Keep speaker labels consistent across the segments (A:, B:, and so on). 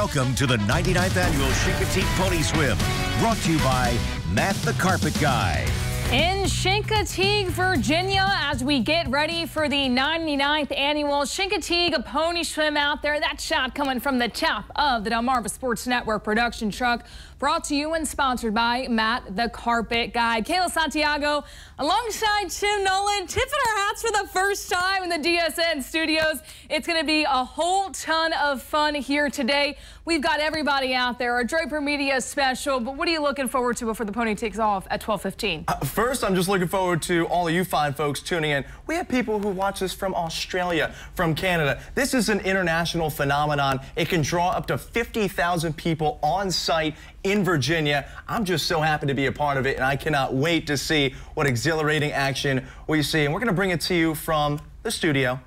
A: Welcome to the 99th Annual Chincoteague Pony Swim, brought to you by Matt the Carpet Guy.
B: In Chincoteague, Virginia, as we get ready for the 99th Annual Chincoteague Pony Swim out there. That shot coming from the top of the Delmarva Sports Network production truck, brought to you and sponsored by Matt the Carpet Guy. Kayla Santiago alongside Tim Nolan, tipping our hats for the first time in the DSN studios. It's going to be a whole ton of fun here today. We've got everybody out there, a Draper Media special, but what are you looking forward to before the pony takes off at 12:15?
C: First, I'm just looking forward to all of you fine folks tuning in. We have people who watch us from Australia, from Canada. This is an international phenomenon. It can draw up to 50,000 people on site in Virginia. I'm just so happy to be a part of it, and I cannot wait to see what exhilarating action we see. And we're going to bring it to you from the studio,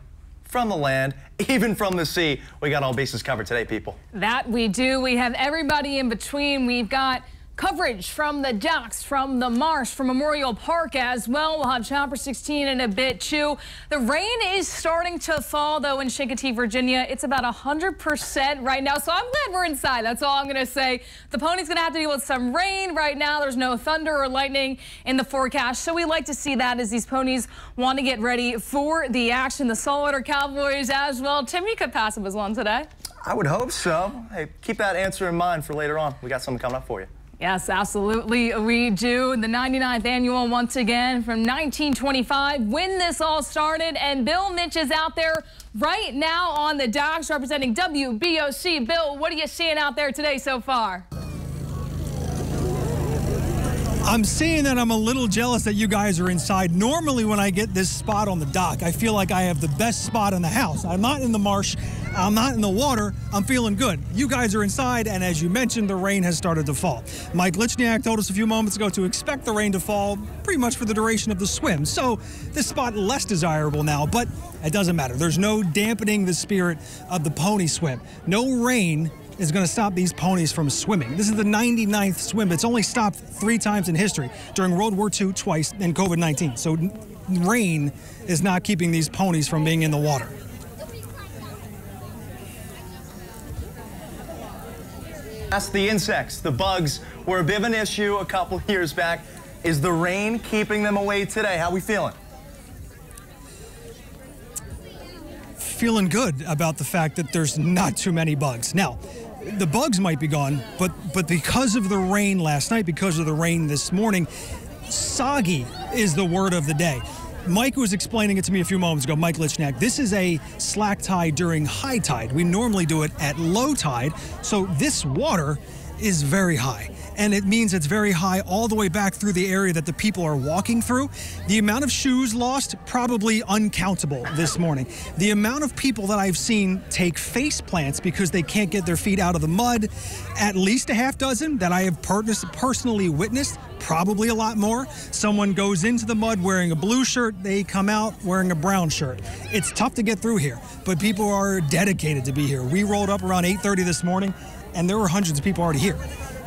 C: from the land, even from the sea. We got all bases covered today, people.
B: That we do. We have everybody in between. We've got coverage from the docks, from the marsh, from Memorial Park as well. We'll have Chopper 16 in a bit too. The rain is starting to fall though in Chincoteague, Virginia. It's about 100% right now, so I'm glad we're inside. That's all I'm gonna say. The pony's gonna have to deal with some rain right now. There's no thunder or lightning in the forecast, so we like to see that as these ponies want to get ready for the action. The Saltwater Cowboys as well. Tim, you could pass them as one today.
C: I would hope so. Hey, keep that answer in mind for later on. We got something coming up for you.
B: Yes, absolutely, we do. The 99th Annual, once again, from 1925, when this all started. And Bill Mitch is out there right now on the docks representing WBOC. Bill, what are you seeing out there today so far?
D: I'm seeing that I'm a little jealous that you guys are inside. Normally when I get this spot on the dock, I feel like I have the best spot in the house. I'm not in the marsh, I'm not in the water, I'm feeling good. You guys are inside, and as you mentioned, the rain has started to fall. Mike Lichniak told us a few moments ago to expect the rain to fall pretty much for the duration of the swim. So this spot less desirable now, but it doesn't matter. There's no dampening the spirit of the pony swim. No rain is going to stop these ponies from swimming. This is the 99th swim. It's only stopped 3 times in history, during World War II, twice, and COVID-19. So rain is not keeping these ponies from being in the water.
C: That's the insects. The bugs were a bit of an issue a couple years back. Is the rain keeping them away today? How are we feeling?
D: Feeling good about the fact that there's not too many bugs. Now, the bugs might be gone, but because of the rain last night, because of the rain this morning, soggy is the word of the day. Mike was explaining it to me a few moments ago, Mike Lichniak. This is a slack tide during high tide. We normally do it at low tide, so this water is very high. And it means it's very high all the way back through the area that the people are walking through. The amount of shoes lost, probably uncountable this morning. The amount of people that I've seen take face plants because they can't get their feet out of the mud, at least a half dozen that I have personally witnessed, probably a lot more. Someone goes into the mud wearing a blue shirt, they come out wearing a brown shirt. It's tough to get through here, but people are dedicated to be here. We rolled up around 8:30 this morning, and there were hundreds of people already here.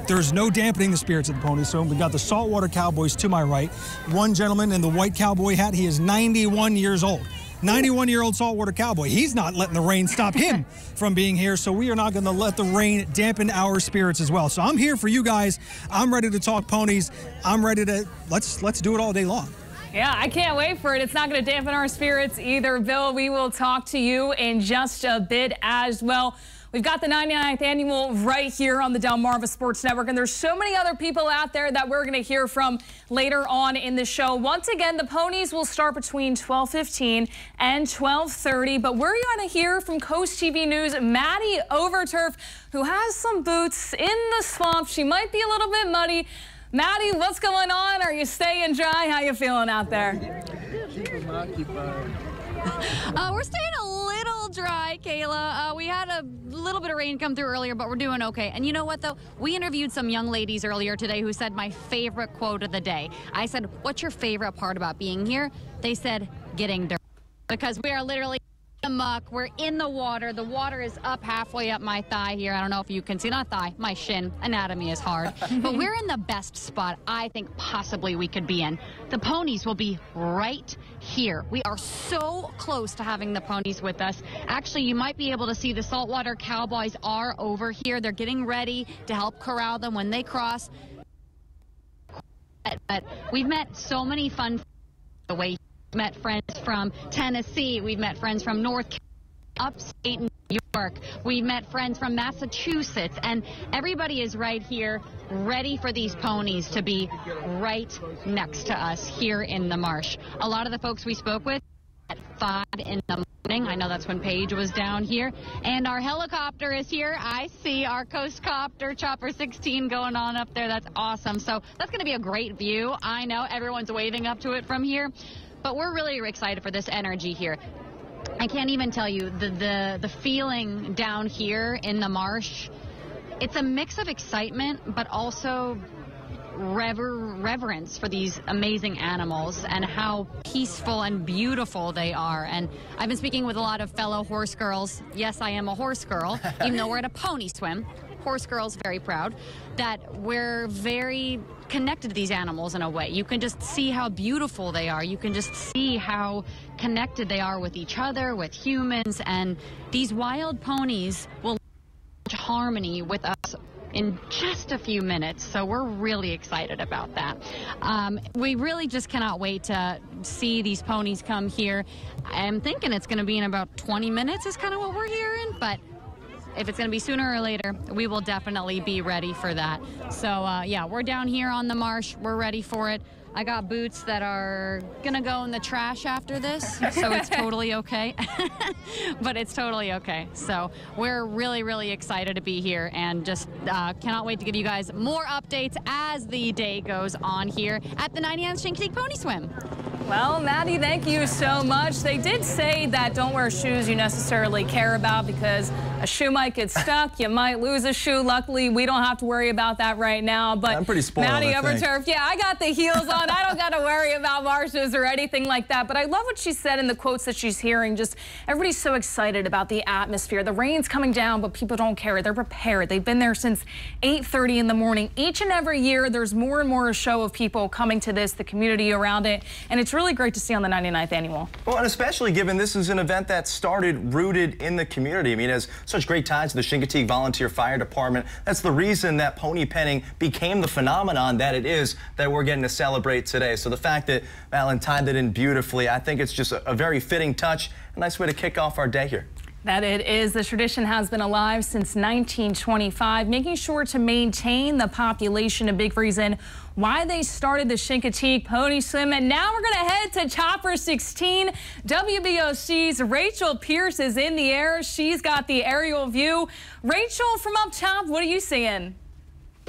D: There's no dampening the spirits of the pony swim. We got the Saltwater Cowboys to my right. One gentleman in the white cowboy hat, he is 91 years old. 91-year-old Saltwater Cowboy. He's not letting the rain stop him from being here, so we are not going to let the rain dampen our spirits as well. So I'm here for you guys. I'm ready to talk ponies. I'm ready to, let's do it all day long.
B: Yeah, I can't wait for it. It's not going to dampen our spirits either, Bill. We will talk to you in just a bit as well. We've got the 99th Annual right here on the Delmarva Sports Network, and there's so many other people out there that we're going to hear from later on in the show. Once again, the ponies will start between 12:15 and 12:30, but we're going to hear from Coast TV News' Maddie Overturf, who has some boots in the swamp. She might be a little bit muddy. Maddie, what's going on? Are you staying dry? How you feeling out there?
E: We're staying a little dry, Kayla. We had a little bit of rain come through earlier, but we're doing okay. And you know what, though? We interviewed some young ladies earlier today who said my favorite quote of the day. I said, what's your favorite part about being here? They said, getting dirty. Because we are literally the muck. We're in the water. The water is up halfway up my thigh here. I don't know if you can see, not thigh, my shin. Anatomy is hard. But we're in the best spot I think possibly we could be in. The ponies will be right here. We are so close to having the ponies with us. Actually, you might be able to see the saltwater cowboys are over here. They're getting ready to help corral them when they cross. But we've met so many fun the way. We've met friends from Tennessee. We've met friends from North Carolina, upstate New York. We've met friends from Massachusetts, and everybody is right here ready for these ponies to be right next to us here in the marsh. A lot of the folks we spoke with at 5 in the morning. I know that's when Paige was down here. And our helicopter is here. I see our Coast Copter Chopper 16 going on up there. That's awesome. So that's going to be a great view. I know everyone's waving up to it from here. But we're really excited for this energy here. I can't even tell you the feeling down here in the marsh. It's a mix of excitement, but also reverence for these amazing animals and how peaceful and beautiful they are. And I've been speaking with a lot of fellow horse girls. Yes, I am a horse girl, even though we're at a pony swim. Horse girls very proud that we're very connected to these animals in a way. You can just see how beautiful they are. You can just see how connected they are with each other, with humans, and these wild ponies will harmony with us in just a few minutes, so we're really excited about that. We really just cannot wait to see these ponies come here. I'm thinking it's going to be in about 20 minutes is kind of what we're hearing, but if it's going to be sooner or later, we will definitely be ready for that. So, yeah, we're down here on the marsh. We're ready for it. I got boots that are going to go in the trash after this, so it's totally okay. But it's totally okay. So we're really, really excited to be here and just cannot wait to give you guys more updates as the day goes on here at the 99th Chincoteague Pony Swim.
B: Well, Maddie, thank you so much. They did say that don't wear shoes you necessarily care about because a shoe might get stuck. You might lose a shoe. Luckily, we don't have to worry about that right now. But
C: I'm pretty spoiled,
B: Maddie
C: I think.
B: Overturf, yeah, I got the heels on. I don't got to worry about marshes or anything like that. But I love what she said in the quotes that she's hearing. Just everybody's so excited about the atmosphere. The rain's coming down, but people don't care. They're prepared. They've been there since 8:30 in the morning. Each and every year, there's more and more a show of people coming to this, the community around it. And it's really great to see on the 99th annual.
C: Well, and especially given this is an event that started rooted in the community. I mean, it has such great ties to the Chincoteague Volunteer Fire Department. That's the reason that pony penning became the phenomenon that it is that we're getting to celebrate today. So the fact that Madeline timed it in beautifully, I think it's just a very fitting touch, a nice way to kick off our day here.
B: That it is. The tradition has been alive since 1925, making sure to maintain the population, a big reason why they started the Chincoteague Pony Swim. And now we're going to head to Chopper 16. WBOC's Rachel Pierce is in the air. She's got the aerial view. Rachel, from up top, what are you seeing?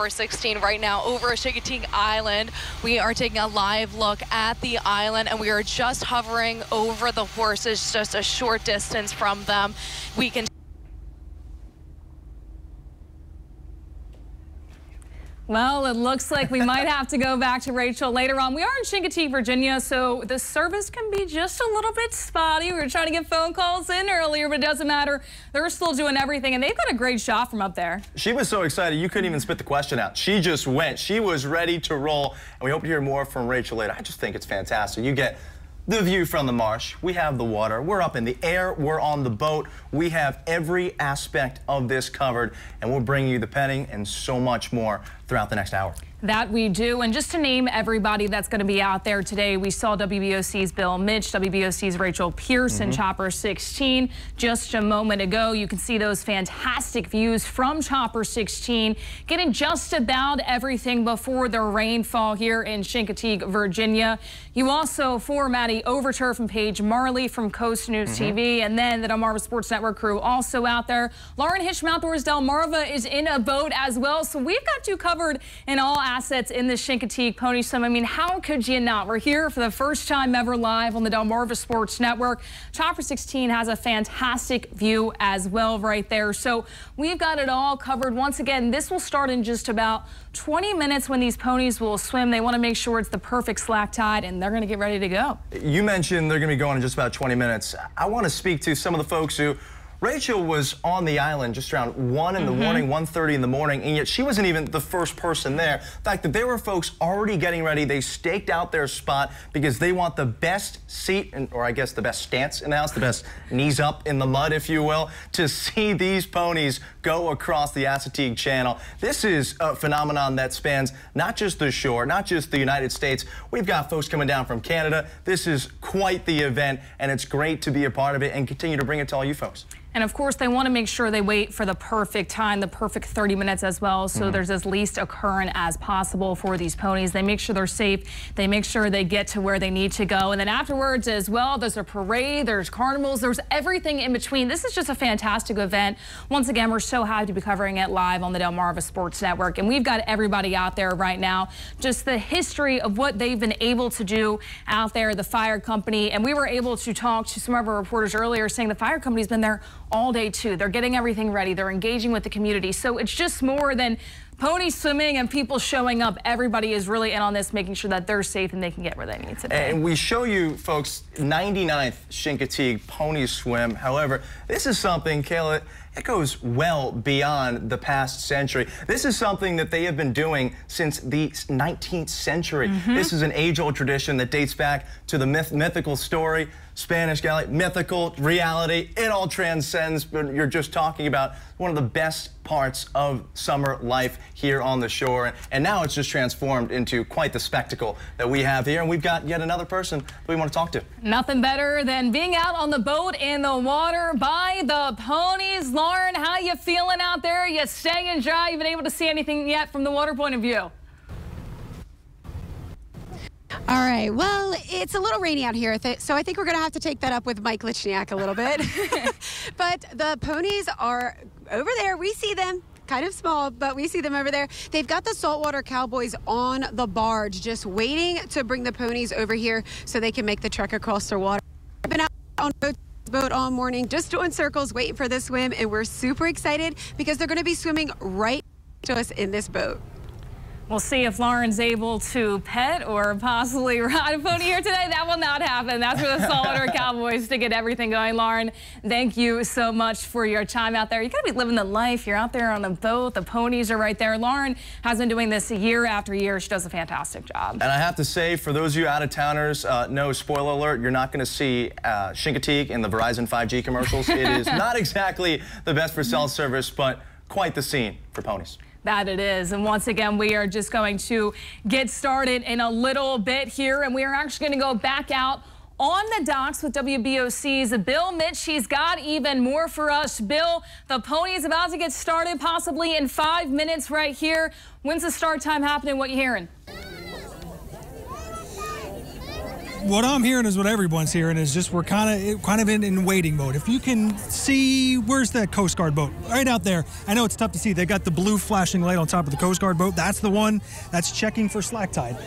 F: 16 right now over Chincoteague Island. We are taking a live look at the island and we are just hovering over the horses, just a short distance from them. We can
B: Well, it looks like we might have to go back to Rachel later on. We are in Chincoteague, Virginia, so the service can be just a little bit spotty. We were trying to get phone calls in earlier, but it doesn't matter. They're still doing everything, and they've got a great shot from up there. She
C: was so excited, you couldn't even spit the question out. She just went. She was ready to roll, and we hope to hear more from Rachel later. I just think it's fantastic. You get the view from the marsh. We have the water. We're up in the air. We're on the boat. We have every aspect of this covered, and we'll bring you the penning and so much more throughout the next hour.
B: That we do. And just to name everybody that's going to be out there today, we saw WBOC's Bill Mitch, WBOC's Rachel Pierce in Chopper 16 just a moment ago. You can see those fantastic views from Chopper 16, getting just about everything before the rainfall here in Chincoteague, Virginia. You also, for Maddie Overturf and Paige Marley from Coast News TV, and then the Delmarva Sports Network crew also out there. Lauren Hitch from Outdoors Delmarva is in a boat as well. So we've got you covered in all assets in the Chincoteague Pony Swim. I mean, how could you not? We're here for the first time ever live on the Delmarva Sports Network. Chopper 16 has a fantastic view as well right there. So we've got it all covered. Once again, this will start in just about 20 minutes when these ponies will swim. They want to make sure it's the perfect slack tide, and they're going to get ready to go. You
C: mentioned they're going to be going in just about 20 minutes. I want to speak to some of the folks who Rachel was on the island just around 1 in the morning, 1:30 in the morning, and yet she wasn't even the first person there. The fact that there were folks already getting ready, they staked out their spot because they want the best seat, or I guess the best stance in the house, the best knees up in the mud, if you will, to see these ponies go across the Chincoteague Channel. This is a phenomenon that spans not just the shore, not just the United States. We've got folks coming down from Canada. This is quite the event, and it's great to be a part of it and continue to bring it to all you folks.
B: And of course, they want to make sure they wait for the perfect time, the perfect 30 minutes as well, so there's as least a current as possible for these ponies. They make sure they're safe. They make sure they get to where they need to go. And then afterwards as well, there's a parade, there's carnivals, there's everything in between. This is just a fantastic event. Once again, we're so happy to be covering it live on the Delmarva Sports Network. And we've got everybody out there right now, just the history of what they've been able to do out there, the fire company. And we were able to talk to some of our reporters earlier saying the fire company's been there all day too. They're getting everything ready. They're engaging with the community. So it's just more than pony swimming and people showing up. Everybody is really in on this, making sure that they're safe and they can get where they need to be.
C: And we show you folks 99th Chincoteague Pony Swim. However, this is something, Kayla, it goes well beyond the past century. This is something that they have been doing since the 19th century. This is an age-old tradition that dates back to the mythical story, Spanish Galley, mythical, reality. It all transcends, but you're just talking about one of the best parts of summer life here on the shore. And now it's just transformed into quite the spectacle that we have here. And we've got yet another person that we want to talk to.
B: Nothing better than being out on the boat in the water by the ponies. Lauren, how you feeling out there? You staying dry? You been able to see anything yet from the water point of view?
G: All right, well, it's a little rainy out here, so I think we're going to have to take that up with Mike Lichniak a little bit. But the ponies are over there. We see them. Kind of small, but we see them over there. They've got the saltwater cowboys on the barge, just waiting to bring the ponies over here so they can make the trek across the water. I've been out on the boat all morning, just doing circles, waiting for the swim, and we're super excited because they're going to be swimming right to us in this boat.
B: We'll see if Lauren's able to pet or possibly ride a pony here today. That will not happen. That's for the saltwater cowboys to get everything going. Lauren, thank you so much for your time out there. You got to be living the life. You're out there on the boat. The ponies are right there. Lauren has been doing this year after year. She does a fantastic job.
C: And I have to say, for those of you out-of-towners, no, spoiler alert, you're not going to see Chincoteague in the Verizon 5G commercials. It is not exactly the best for cell service, but quite the scene for ponies.
B: That it is. And once again, we are just going to get started in a little bit here, and we are actually going to go back out on the docks with WBOC's Bill Mitch. He's got even more for us. Bill, the pony is about to get started possibly in 5 minutes right here. When's the start time happening? What you hearing?
D: What I'm hearing is what everyone's hearing is just we're kind of in waiting mode. If you can see, where's that Coast Guard boat? Right out there. I know it's tough to see. They got the blue flashing light on top of the Coast Guard boat. That's the one that's checking for slack tide.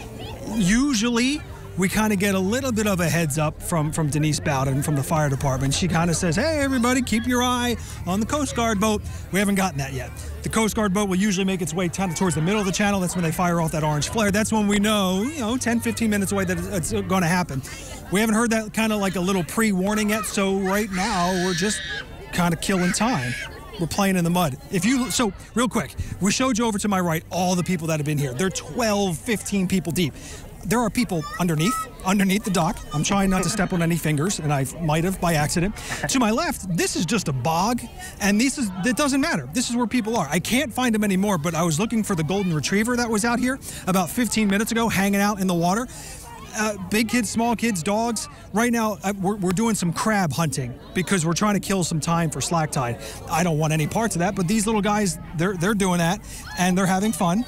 D: Usually, we kind of get a little bit of a heads up from Denise Bowden from the fire department. She kind of says, hey, everybody, keep your eye on the Coast Guard boat. We haven't gotten that yet. The Coast Guard boat will usually make its way kind of towards the middle of the channel. That's when they fire off that orange flare. That's when we know, 10, 15 minutes away that it's going to happen. We haven't heard that kind of like a little pre-warning yet, so right now we're just kind of killing time. We're playing in the mud. So real quick, we showed you over to my right all the people that have been here. They're 12, 15 people deep. There are people underneath the dock. I'm trying not to step on any fingers, and I might have by accident. To my left, this is just a bog, and it doesn't matter. This is where people are. I can't find them anymore, but I was looking for the golden retriever that was out here about 15 minutes ago, hanging out in the water. Big kids, small kids, dogs. Right now, we're doing some crab hunting because we're trying to kill some time for slack tide. I don't want any parts of that, but these little guys, they're doing that, and they're having fun.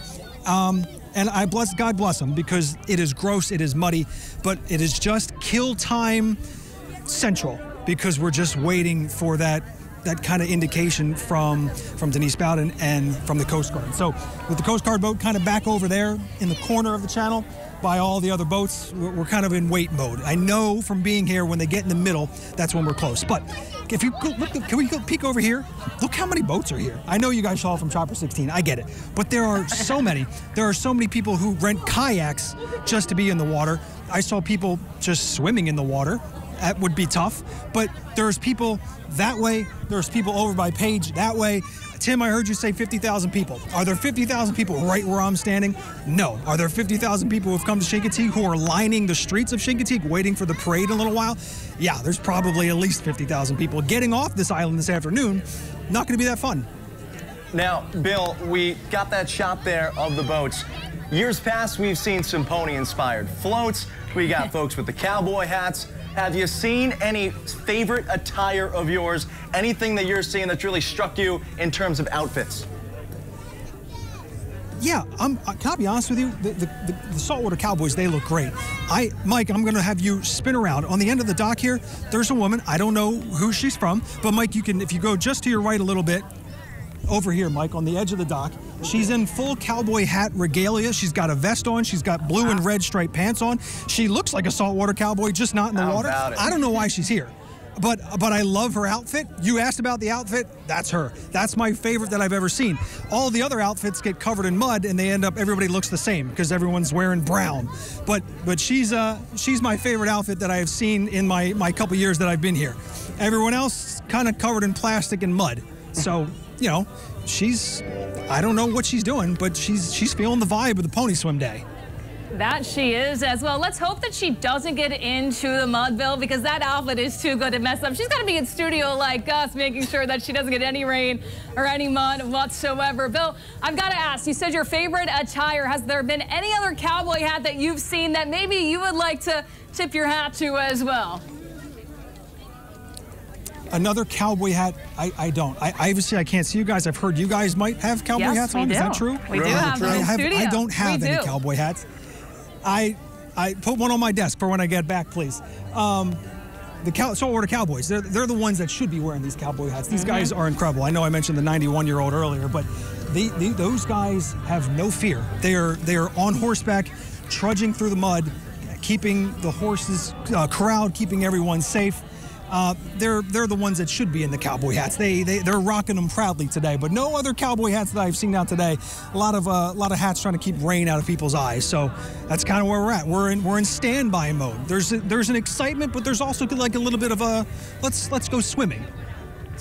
D: And God bless them, because it is gross, it is muddy, but it is just kill time central, because we're just waiting for that that kind of indication from Denise Bowden and from the Coast Guard. So with the Coast Guard boat kind of back over there in the corner of the channel by all the other boats, we're kind of in wait mode. I know from being here, when they get in the middle, that's when we're close. But if you go, look, can we go peek over here? Look how many boats are here. I know you guys saw from Chopper 16, I get it. But there are so many. There are so many people who rent kayaks just to be in the water. I saw people just swimming in the water. That would be tough. But there's people that way. There's people over by Page that way. Tim, I heard you say 50,000 people. Are there 50,000 people right where I'm standing? No. Are there 50,000 people who have come to Chincoteague who are lining the streets of Chincoteague waiting for the parade in a little while? Yeah, there's probably at least 50,000 people getting off this island this afternoon. Not going to be that fun.
C: Now, Bill, we got that shot there of the boats. Years past, we've seen some pony-inspired floats. We got folks with the cowboy hats. Have you seen any favorite attire of yours? Anything that you're seeing that's really struck you in terms of outfits?
D: Yeah, can I be honest with you? The saltwater cowboys, they look great. Mike, I'm going to have you spin around. On the end of the dock here, there's a woman. I don't know who she's from, but Mike, you can, if you go just to your right a little bit, over here, Mike, on the edge of the dock. She's in full cowboy hat regalia. She's got a vest on. She's got blue and red striped pants on. She looks like a saltwater cowboy, just not in the water. I don't know why she's here, but I love her outfit. You asked about the outfit. That's her. That's my favorite that I've ever seen. All the other outfits get covered in mud, and they end up, everybody looks the same because everyone's wearing brown. But she's my favorite outfit that I have seen in my couple years that I've been here. Everyone else kind of covered in plastic and mud. So, you know, I don't know what she's doing, but she's feeling the vibe of the pony swim day.
B: That she is as well. Let's hope that she doesn't get into the mud, Bill, because that outfit is too good to mess up. She's got to be in studio like us, making sure that she doesn't get any rain or any mud whatsoever. Bill, I've got to ask, you said your favorite attire. Has there been any other cowboy hat that you've seen that maybe you would like to tip your hat to as well?
D: Another cowboy hat, I don't. Obviously, I can't see you guys. I've heard you guys might have cowboy hats on. Is that true?
B: We do have them in studio.
D: I don't have any cowboy hats. I put one on my desk for when I get back, please. The saltwater cowboys, they're the ones that should be wearing these cowboy hats. These guys are incredible. I know I mentioned the 91-year-old earlier, but those guys have no fear. They are on horseback, trudging through the mud, keeping the horses corralled, keeping everyone safe. They're the ones that should be in the cowboy hats. They're rocking them proudly today, but no other cowboy hats that I've seen out today. A lot of hats trying to keep rain out of people's eyes. So that's kind of where we're at. We're in standby mode. There's an excitement, but there's also like a little bit of a let's go swimming.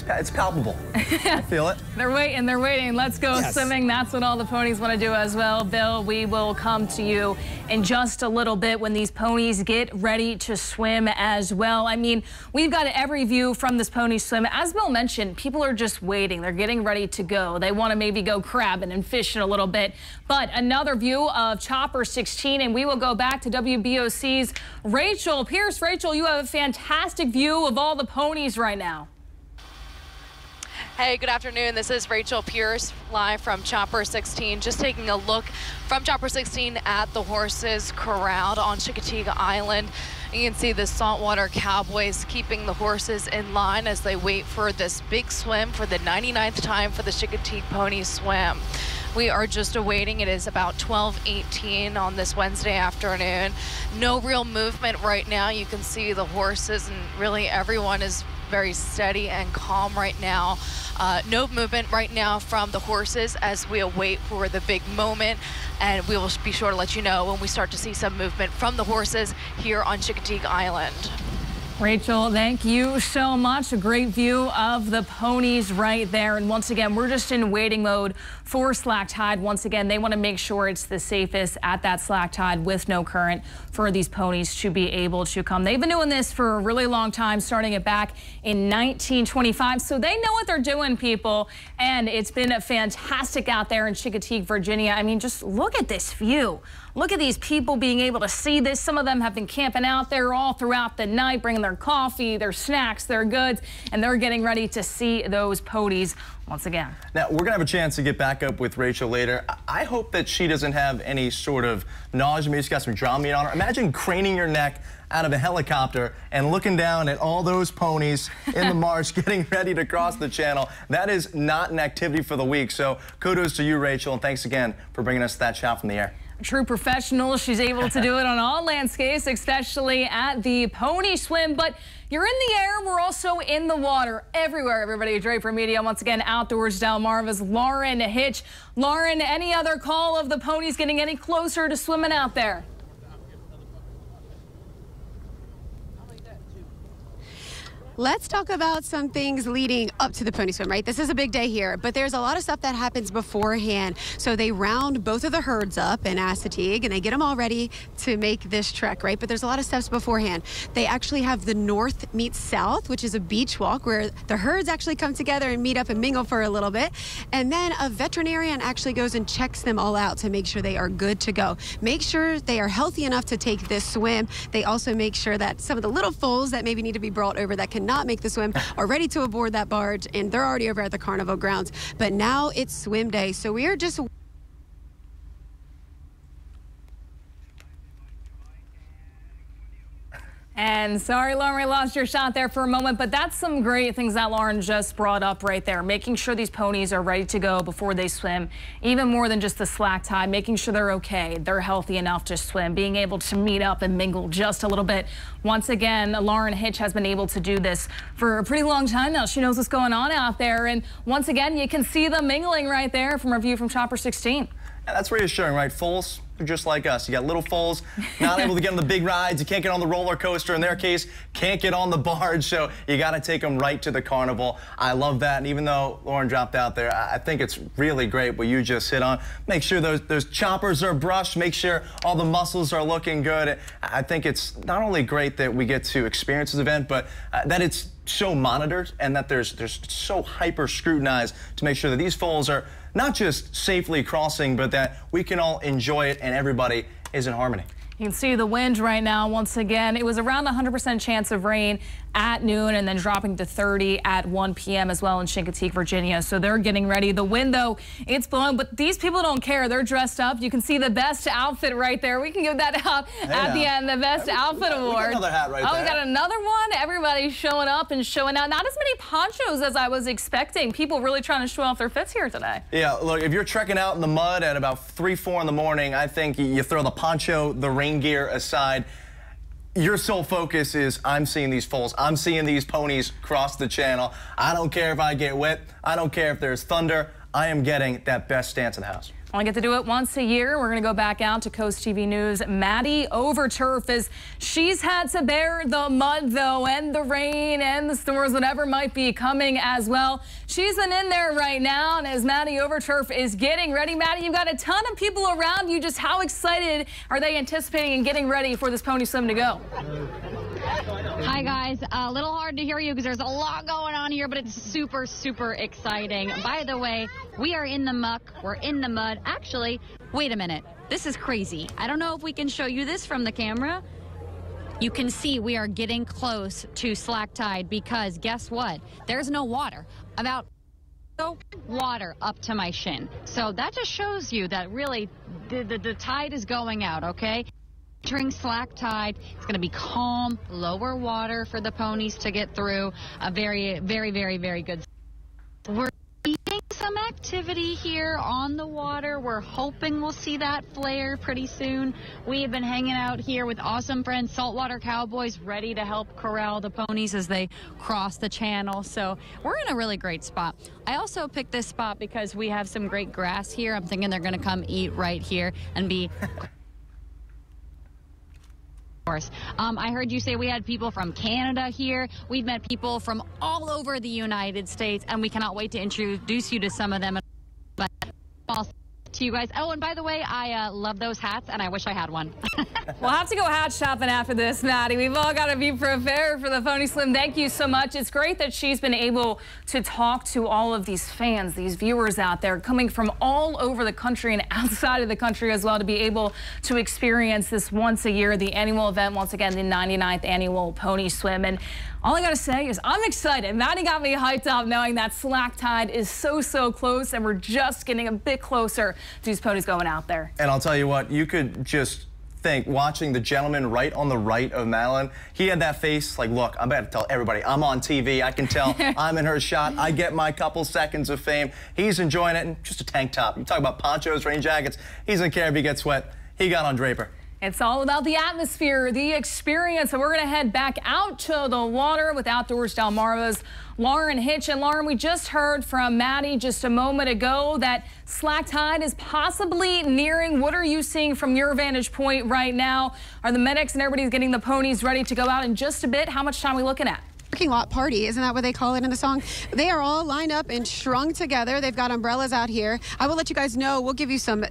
C: It's palpable. I feel it.
B: They're waiting. Let's go swimming. That's what all the ponies want to do as well. Bill, we will come to you in just a little bit when these ponies get ready to swim as well. I mean, we've got every view from this pony swim. As Bill mentioned, people are just waiting. They're getting ready to go. They want to maybe go crabbing and fishing a little bit. But another view of Chopper 16, and we will go back to WBOC's Rachel Pierce. Rachel, you have a fantastic view of all the ponies right now.
F: Hey, good afternoon. This is Rachel Pierce, live from Chopper 16. Just taking a look from Chopper 16 at the horses corralled on Chincoteague Island. You can see the saltwater cowboys keeping the horses in line as they wait for this big swim for the 99th time for the Chincoteague Pony Swim. We are just awaiting. It is about 12:18 on this Wednesday afternoon. No real movement right now. You can see the horses, and really everyone is very steady and calm right now. No movement right now from the horses as we await for the big moment, and we will be sure to let you know when we start to see some movement from the horses here on Chincoteague Island.
B: Rachel, thank you so much. A great view of the ponies right there. And once again, we're just in waiting mode for slack tide. Once again, they want to make sure it's the safest at that slack tide with no current for these ponies to be able to come. They've been doing this for a really long time, starting it back in 1925. So they know what they're doing, people. And it's been fantastic out there in Chincoteague, Virginia. I mean, just look at this view. Look at these people being able to see this. Some of them have been camping out there all throughout the night, bringing their coffee, their snacks, their goods, and they're getting ready to see those ponies once again.
C: Now, we're going to have a chance to get back up with Rachel later. I hope that she doesn't have any sort of nausea. Maybe she's got some dry meat on her. Imagine craning your neck out of a helicopter and looking down at all those ponies in the marsh getting ready to cross the channel. That is not an activity for the week. So kudos to you, Rachel, and thanks again for bringing us that shot from the air.
B: True professional. She's able to do it on all landscapes, especially at the pony swim. But you're in the air. We're also in the water everywhere. Everybody, Draper Media, once again, outdoors, Delmarva's Lauren Hitch. Lauren, any other call of the ponies getting any closer to swimming out there?
G: Let's talk about some things leading up to the pony swim, right? This is a big day here, but there's a lot of stuff that happens beforehand. So they round both of the herds up in Chincoteague, and they get them all ready to make this trek, right? But there's a lot of steps beforehand. They actually have the North meets South, which is a beach walk where the herds actually come together and meet up and mingle for a little bit. And then a veterinarian actually goes and checks them all out to make sure they are good to go. Make sure they are healthy enough to take this swim. They also make sure that some of the little foals that maybe need to be brought over that can not make the swim are ready to aboard that barge, and they're already over at the carnival grounds. But now it's swim day, so we are just
B: And sorry, Lauren, we lost your shot there for a moment, but that's some great things that Lauren just brought up right there. Making sure these ponies are ready to go before they swim, even more than just the slack tide, making sure they're okay, they're healthy enough to swim, being able to meet up and mingle just a little bit. Once again, Lauren Hitch has been able to do this for a pretty long time now. She knows what's going on out there. And once again, you can see them mingling right there from our view from Chopper 16.
C: And that's reassuring, right? Foals are just like us. You got little foals, not able to get on the big rides. You can't get on the roller coaster. In their case, can't get on the barge. So you got to take them right to the carnival. I love that. And even though Lauren dropped out there, I think it's really great what you just hit on. Make sure those choppers are brushed. Make sure all the muscles are looking good. I think it's not only great that we get to experience this event, but that it's so monitored and that there's so hyper scrutinized to make sure that these foals are not just safely crossing, but that we can all enjoy it and everybody is in harmony.
B: You can see the wind right now. Once again, it was around 100% chance of rain at noon and then dropping to 30 at 1 p.m. as well in Chincoteague, Virginia. So they're getting ready. The wind, though, it's blowing, but these people don't care. They're dressed up. You can see the best outfit right there. We can give that out at the end, the best outfit award.
C: We got another hat right there.
B: We got another one. Everybody's showing up and showing out. Not as many ponchos as I was expecting. People really trying to show off their fits here today. Yeah, look, if you're trekking out in the mud at about 3, 4 in the morning, I think you throw the poncho, the rain gear aside. Your sole focus is, I'm seeing these foals. I'm seeing these ponies cross the channel. I don't care if I get wet. I don't care if there's thunder. I am getting that best stance in the house. I get to do it once a year. We're going to go back out to Coast TV News. Maddie Overturf, as she's had to bear the mud, though, and the rain and the storms, whatever might be coming as well. She's been in there right now, and as Maddie Overturf is getting ready, Maddie, you've got a ton of people around you. Just how excited are they anticipating and getting ready for this pony swim to go?
E: Hi, guys. A little hard to hear you because there's a lot going on here, but it's super, super exciting. By the way, we are in the muck. We're in the mud. Actually, wait a minute. This is crazy. I don't know if we can show you this from the camera. You can see we are getting close to slack tide because guess what? There's no water. About no water up to my shin. So that just shows you that really the tide is going out, okay? During slack tide, it's going to be calm, lower water for the ponies to get through. A very, very, very, very good. We're seeing some activity here on the water. We're hoping we'll see that flare pretty soon. We have been hanging out here with awesome friends, Saltwater Cowboys, ready to help corral the ponies as they cross the channel. So we're in a really great spot. I also picked this spot because we have some great grass here. I'm thinking they're going to come eat right here and be... I heard you say we had people from Canada here. We've met people from all over the United States, and we cannot wait to introduce you to some of them. But also to you guys. Oh, and by the way, I love those hats, and I wish I had one.
B: We'll have to go hat shopping after this, Maddie. We've all got to be prepared for the pony swim. Thank you so much. It's great that she's been able to talk to all of these fans, these viewers out there coming from all over the country and outside of the country as well to be able to experience this once a year, the annual event, once again, the 99th annual pony swim. And all I got to say is I'm excited. Maddie got me hyped up knowing that slack tide is so close, and we're just getting a bit closer to these ponies going out there. And I'll tell you what, you could just
C: think watching the gentleman right on the right of Madeline, he had that face like, look, I'm about to tell everybody I'm on TV. I can tell I'm in her shot. I get my couple seconds of fame. He's enjoying it, and just a tank top. You talk about ponchos, rain jackets. He doesn't care if he gets wet. He got on Draper.
B: It's all about the atmosphere, the experience. So we're going to head back out to the water with Outdoors Delmarva's Lauren Hitch. And Lauren, we just heard from Maddie just a moment ago that slack tide is possibly nearing. What are you seeing from your vantage point right now? Are the medics and everybody's getting the ponies ready to go out in just a bit? How much time are we looking at?
G: Parking lot party, isn't that what they call it in the song? They are all lined up and strung together. They've got umbrellas out here. I will let you guys know. We'll give you some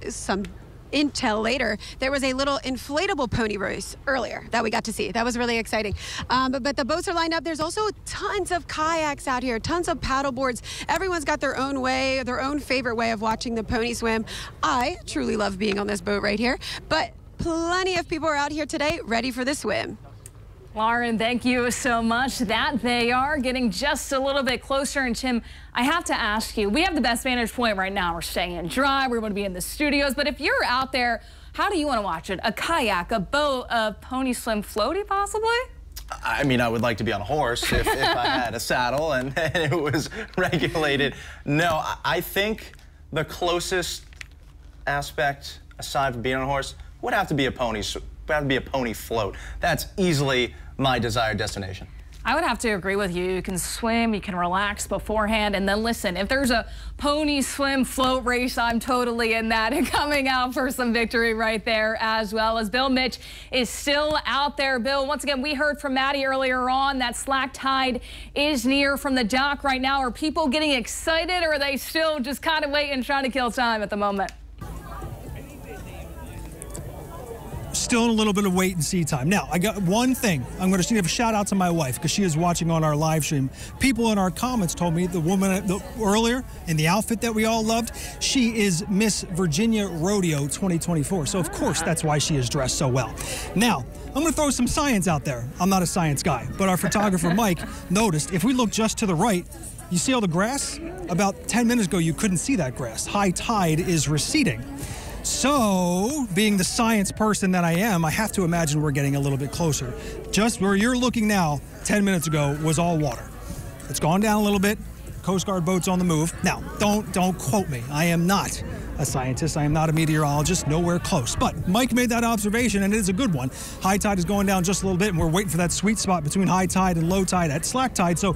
G: intel later. There was a little inflatable pony race earlier that we got to see. That was really exciting. But the boats are lined up. There's also tons of kayaks out here, tons of paddle boards. Everyone's got their own way, their own favorite way of watching the pony swim. I truly love being on this boat right here, but plenty of people are out here today ready for the swim.
B: Lauren, thank you so much. That they are getting just a little bit closer. And Tim, I have to ask you, we have the best vantage point right now. We're staying dry. We're going to be in the studios. But if you're out there, how do you want to watch it? A kayak, a boat, a pony swim floaty, possibly?
C: I mean, I would like to be on a horse if I had a saddle and it was regulated. No, I think the closest aspect, aside from being on a horse, would have to be a pony float. That's easily my desired destination.
B: I would have to agree with you. You can swim, you can relax beforehand, and then listen, if there's a pony swim float race, I'm totally in that and coming out for some victory right there, as well as Bill Mitch is still out there. Bill, once again, we heard from Maddie earlier on that slack tide is near from the dock right now. Are people getting excited, or are they still just kind of waiting, trying to kill time at the moment?
D: Still in a little bit of wait and see time. Now, I got one thing. I'm going to give a shout out to my wife because she is watching on our live stream. People in our comments told me the woman earlier in the outfit that we all loved, she is Miss Virginia Rodeo 2024. So, of course, that's why she is dressed so well. Now, I'm going to throw some science out there. I'm not a science guy, but our photographer, Mike, noticed if we look just to the right, you see all the grass? About 10 minutes ago, you couldn't see that grass. High tide is receding. So, being the science person that I am, I have to imagine we're getting a little bit closer. Just where you're looking now, 10 minutes ago, was all water. It's gone down a little bit. Coast Guard boat's on the move. Now, don't quote me. I am not a scientist. I am not a meteorologist. Nowhere close. But Mike made that observation, and it is a good one. High tide is going down just a little bit, and we're waiting for that sweet spot between high tide and low tide at slack tide. So,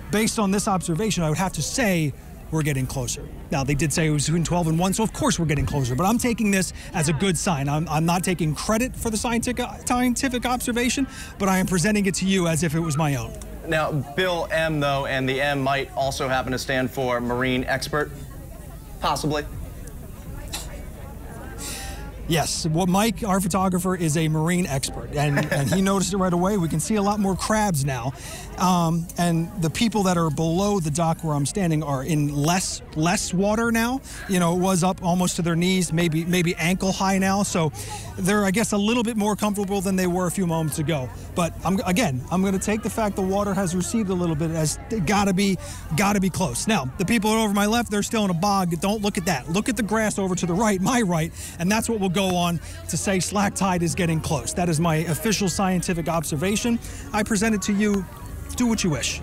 D: based on this observation, I would have to say we're getting closer. Now, they did say it was between 12 and 1, so of course we're getting closer, but I'm taking this as a good sign. I'm not taking credit for the scientific observation, but I am presenting it to you as if it was my own.
C: Now, Bill M, though, and the M might also happen to stand for marine expert, possibly.
D: Yes, well, Mike, our photographer, is a marine expert, and he noticed it right away. We can see a lot more crabs now, and the people that are below the dock where I'm standing are in less water now. You know, it was up almost to their knees, maybe ankle high now, so they're, I guess, a little bit more comfortable than they were a few moments ago. But I'm going to take the fact the water has receded a little bit as gotta be close. Now, the people over my left, they're still in a bog. Don't look at that. Look at the grass over to the right, my right, and that's what we'll go on to say slack tide is getting close. That is my official scientific observation. I present it to you. Do what you wish.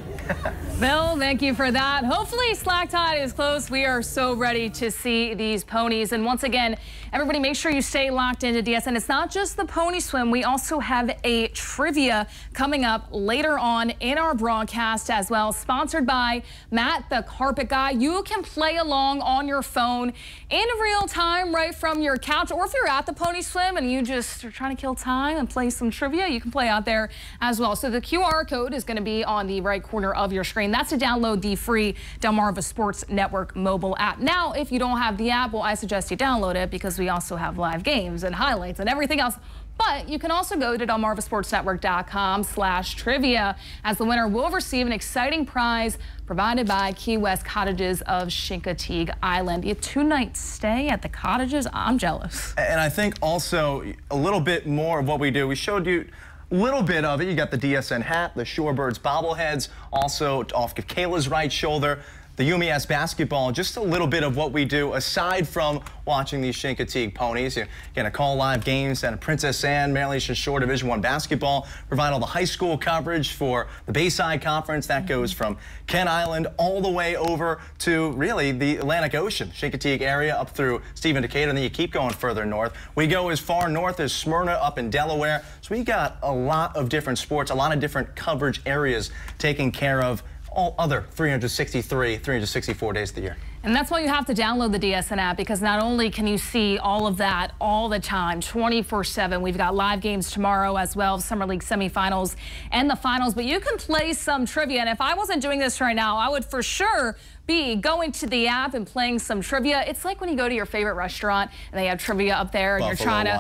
B: Bill, thank you for that. Hopefully slack tide is close. We are so ready to see these ponies. And once again, everybody make sure you stay locked into DSN. It's not just the pony swim. We also have a trivia coming up later on in our broadcast as well, sponsored by Matt the Carpet Guy. You can play along on your phone in real time right from your couch, or if you're at the pony swim and you just are trying to kill time and play some trivia, you can play out there as well. So the QR code is going to be on the right corner of your screen. That's to download the free Delmarva Sports Network mobile app. Now, if you don't have the app, well, I suggest you download it because we also have live games and highlights and everything else. But you can also go to DelmarvaSportsNetwork.com/trivia, as the winner will receive an exciting prize provided by Key West Cottages of Chincoteague Island. A 2-night stay at the cottages. I'm jealous.
C: And I think also a little bit more of what we do. We showed you a little bit of it. You got the DSN hat, the Shorebirds bobbleheads, also off of Kayla's right shoulder. the UMES basketball, just a little bit of what we do aside from watching these Chincoteague ponies. You're going to call live games at Princess Anne, Maryland Shore Division I basketball, provide all the high school coverage for the Bayside Conference. That goes from Kent Island all the way over to really the Atlantic Ocean, Chincoteague area up through Stephen, Decatur, and then you keep going further north. We go as far north as Smyrna up in Delaware. So we got a lot of different sports, a lot of different coverage areas taking care of all other 364 days of the year.
B: And that's why you have to download the DSN app, because not only can you see all of that all the time, 24/7, we've got live games tomorrow as well, Summer League semifinals and the finals, but you can play some trivia. And if I wasn't doing this right now, I would for sure be going to the app and playing some trivia. It's like when you go to your favorite restaurant and they have trivia up there and you're trying to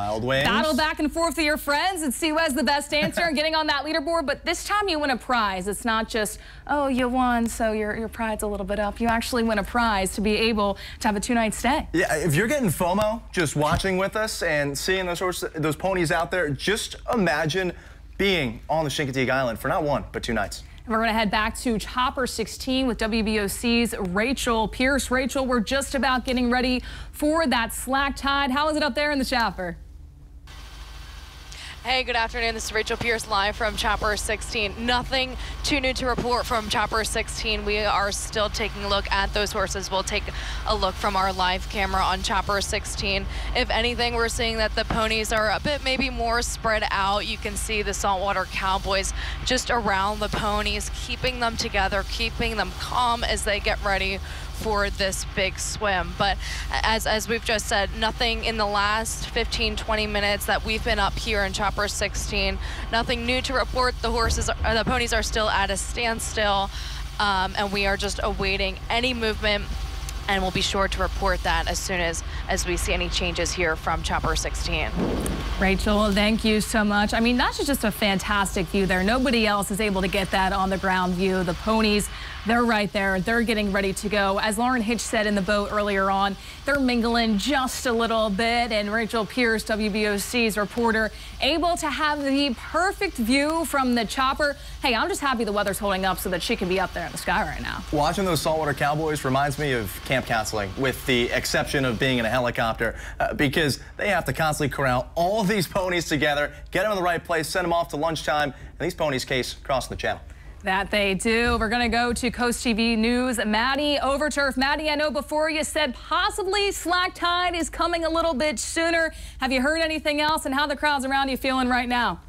B: battle back and forth with your friends and see who has the best answer and getting on that leaderboard. But this time you win a prize. It's not just, oh, you won, so your pride's a little bit up. You actually win a prize to be able to have a 2-night stay. Yeah,
C: if you're getting FOMO just watching with us and seeing those ponies out there, just imagine being on the Chincoteague Island for not 1, but 2 nights.
B: We're going to head back to Chopper 16 with WBOC's Rachel Pierce. Rachel, we're just about getting ready for that slack tide. How is it up there in the Chopper?
F: Hey, good afternoon. This is Rachel Pierce live from Chopper 16. Nothing too new to report from Chopper 16. We are still taking a look at those horses. We'll take a look from our live camera on Chopper 16. If anything, we're seeing that the ponies are a bit maybe more spread out. You can see the Saltwater Cowboys just around the ponies, keeping them together, keeping them calm as they get ready for this big swim. But as we've just said, nothing in the last 15-20 minutes that we've been up here in Chopper 16. Nothing new to report. The ponies are still at a standstill, and we are just awaiting any movement. And we'll be sure to report that as soon as we see any changes here from Chopper 16.
B: Rachel, thank you so much. I mean, that's just a fantastic view there. Nobody else is able to get that on the ground view. The ponies, they're right there. They're getting ready to go. As Lauren Hitch said in the boat earlier on, they're mingling just a little bit. And Rachel Pierce, WBOC's reporter, able to have the perfect view from the chopper. Hey, I'm just happy the weather's holding up so that she can be up there in the sky right now.
C: Watching those Saltwater Cowboys reminds me of camp counseling, with the exception of being in a helicopter, because they have to constantly corral all of these ponies together, get them in the right place, send them off to lunchtime, and these ponies case crossing the channel.
B: That they do. We're going to go to Coast TV News. Maddie Overturf. Maddie, I know before you said possibly slack tide is coming a little bit sooner. Have you heard anything else, and how the crowds around you feeling right now?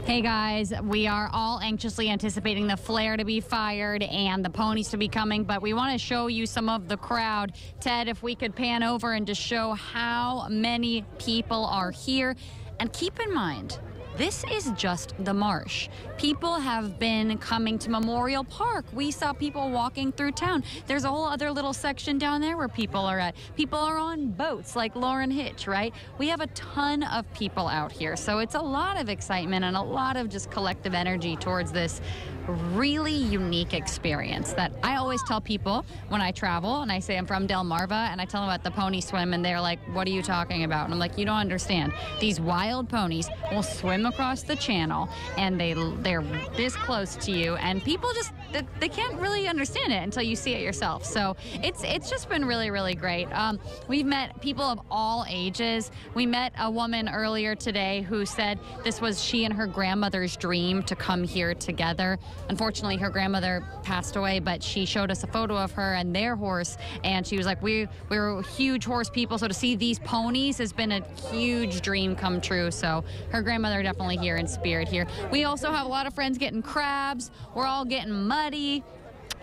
E: Hey guys, we are all anxiously anticipating the flare to be fired and the ponies to be coming, but we want to show you some of the crowd. Ted, if we could pan over and just show how many people are here. And keep in mind, this is just the marsh. People have been coming to Memorial Park. We saw people walking through town. There's a whole other little section down there where people are at. People are on boats like Lauren Hitch, right? We have a ton of people out here. So it's a lot of excitement and a lot of just collective energy towards this really unique experience that I always tell people when I travel, and I say I'm from Delmarva, and I tell them about the pony swim, and they're like, what are you talking about? And I'm like, you don't understand. These wild ponies will swim across the channel, and they're this close to you, and people just, they can't really understand it until you see it yourself. So it's just been really, really great. We've met people of all ages. We met a woman earlier today who said this was she and her grandmother's dream to come here together. Unfortunately, her grandmother passed away, but she showed us a photo of her and their horse, and she was like, we're huge horse people, so to see these ponies has been a huge dream come true. So her grandmother definitely here in spirit here. We also have a lot of friends getting crabs. We're all getting muddy.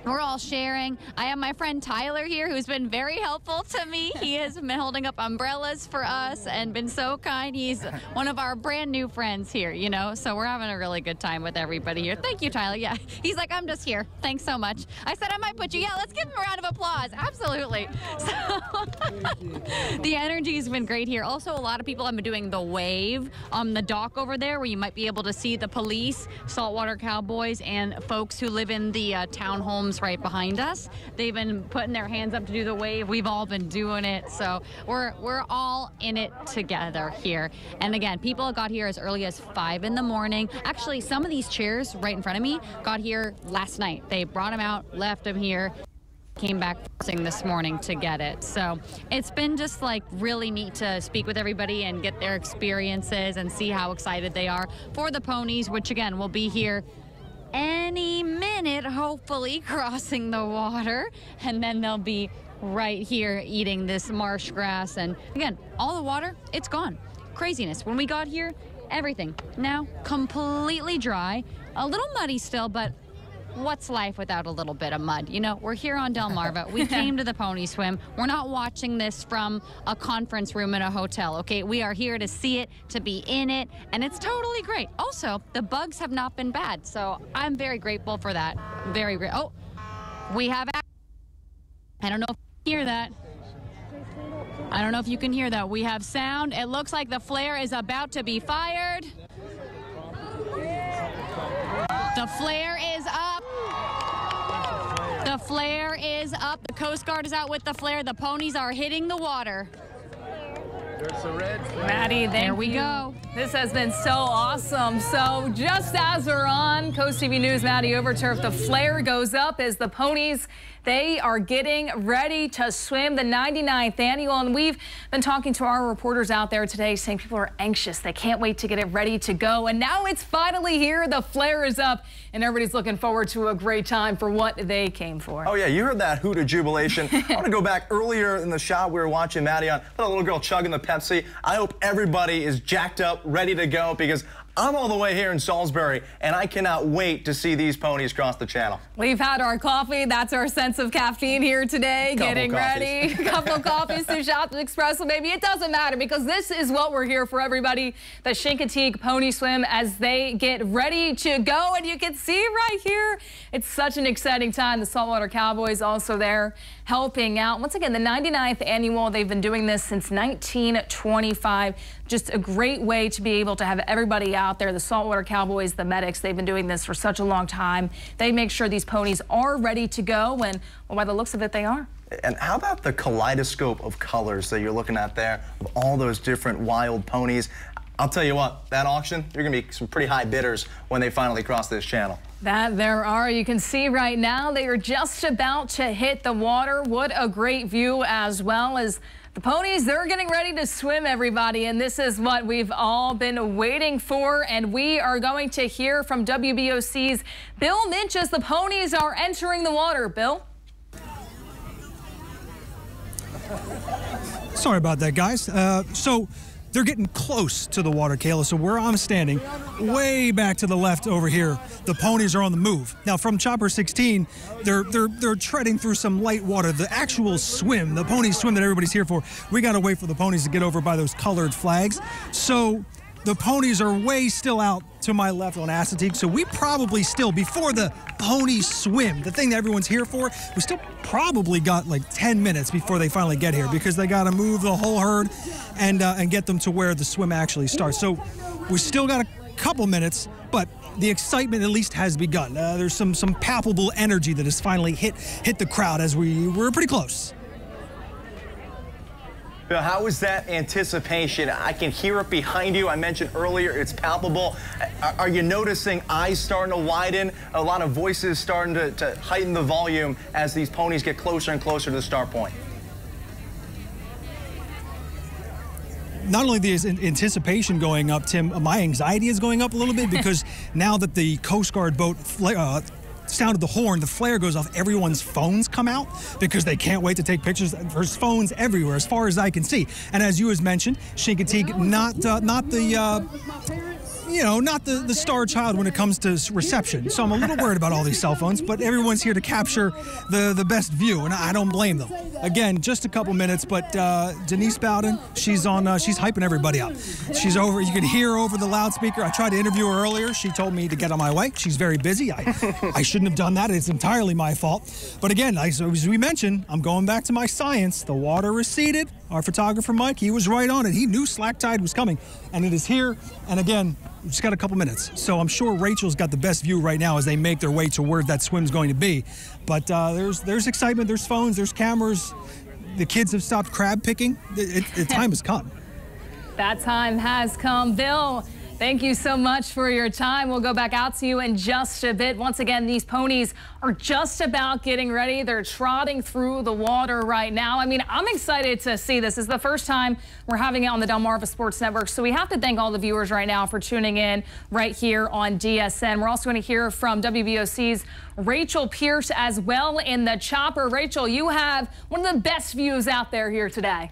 E: We're all sharing. I have my friend Tyler here, who's been very helpful to me. He has been holding up umbrellas for us and been so kind. He's one of our brand new friends here, you know, so we're having a really good time with everybody here. Thank you, Tyler. Yeah, he's like, I'm just here. Thanks so much. I said I might put you. Yeah, let's give him a round of applause. Absolutely. So the energy's been great here. Also, a lot of people have been doing the wave on the dock over there, where you might be able to see the police, Saltwater Cowboys, and folks who live in the townhomes right behind us. They've been putting their hands up to do the wave. We've all been doing it, so we're all in it together here. And again, people got here as early as 5 in the morning. Actually, some of these chairs right in front of me got here last night. They brought them out, left them here. came back this morning to get it. So it's been just like really neat to speak with everybody and get their experiences and see how excited they are for the ponies, which again will be here any minute, hopefully crossing the water, and then they'll be right here eating this marsh grass. And again, all the water, it's gone. Craziness. When we got here, everything now completely dry, a little muddy still, but what's life without a little bit of mud? You know, we're here on Delmarva. We came to the pony swim. We're not watching this from a conference room in a hotel, okay? We are here to see it, to be in it, and it's totally great. Also, the bugs have not been bad, so I'm very grateful for that. Very great. Oh, we have, I don't know if you can hear that. I don't know if you can hear that. We have sound. It looks like the flare is about to be fired. The flare is up. The flare is up. The Coast Guard is out with the flare. The ponies are hitting the water.
H: There's the red flare.
B: Maddie, there we go. This has been so awesome. So just as we're on Coast TV News, Maddie Overturf, the flare goes up as the ponies, they are getting ready to swim the 99th annual. And we've been talking to our reporters out there today saying people are anxious. They can't wait to get it ready to go. And now it's finally here. The flare is up and everybody's looking forward to a great time for what they came for.
C: Oh, yeah, you heard that hoot of jubilation. I want to go back earlier in the shot we were watching Maddie on, a little girl chugging the Pepsi. I hope everybody is jacked up, ready to go, because I'm all the way here in Salisbury, and I cannot wait to see these ponies cross the channel.
B: We've had our coffee. That's our sense of caffeine here today. Getting ready. A couple of coffees, 2 shots of espresso, maybe. It doesn't matter because this is what we're here for, everybody. The Chincoteague Pony Swim as they get ready to go. And you can see right here, it's such an exciting time. The Saltwater Cowboys also there helping out. Once again, the 99th annual. They've been doing this since 1925. Just a great way to be able to have everybody out there. The Saltwater Cowboys, the medics, they've been doing this for such a long time. They make sure these ponies are ready to go, and well, by the looks of it, they are.
C: And how about the kaleidoscope of colors that you're looking at there, of all those different wild ponies? I'll tell you what, that auction, you're going to be some pretty high bidders when they finally cross this channel.
B: That there are. You can see right now they are just about to hit the water. What a great view, as well as the ponies. They're getting ready to swim, everybody, and this is what we've all been waiting for. And we are going to hear from WBOC's Bill Minch as the ponies are entering the water. Bill?
D: Sorry about that, guys. So they're getting close to the water, Kayla. So where I'm standing, way back to the left over here, the ponies are on the move. Now from Chopper 16, they're treading through some light water. The actual swim, the pony swim that everybody's here for, we got to wait for the ponies to get over by those colored flags. So the ponies are way still out to my left on Chincoteague, so we probably still, before the pony swim, the thing that everyone's here for, we still probably got like 10 minutes before they finally get here, because they got to move the whole herd and get them to where the swim actually starts. So we still got a couple minutes, but the excitement at least has begun. There's some palpable energy that has finally hit the crowd as we're pretty close.
C: Bill, how is that anticipation? I can hear it behind you. I mentioned earlier it's palpable. Are you noticing eyes starting to widen? A lot of voices starting to heighten the volume as these ponies get closer and closer to the start point?
D: Not only is anticipation going up, Tim, my anxiety is going up a little bit because now that the Coast Guard boat sounded the horn, the flare goes off, everyone's phones come out because they can't wait to take pictures. There's phones everywhere as far as I can see. And as you has mentioned, Chincoteague, not the star child when it comes to reception. So I'm a little worried about all these cell phones, but everyone's here to capture the best view, and I don't blame them. Again, just a couple minutes, but Denise Bowden, she's hyping everybody up. She's over, you can hear over the loudspeaker. I tried to interview her earlier. She told me to get on my way. She's very busy. I shouldn't have done that. It's entirely my fault. But again, as we mentioned, I'm going back to my science. The water receded. Our photographer, Mike, he was right on it. He knew slack tide was coming, and it is here. And again, we just got a couple minutes. So I'm sure Rachel's got the best view right now as they make their way to where that swim's going to be. But there's excitement, there's phones, there's cameras. The kids have stopped crab picking. The time has come.
B: That time has come. Bill, Thank you so much for your time. We'll go back out to you in just a bit. Once again, these ponies are just about getting ready. They're trotting through the water right now. I mean, I'm excited to see this. This is the first time we're having it on the Delmarva Sports Network. So we have to thank all the viewers right now for tuning in right here on DSN. We're also going to hear from WBOC's Rachel Pierce as well in the chopper. Rachel, you have one of the best views out there here today.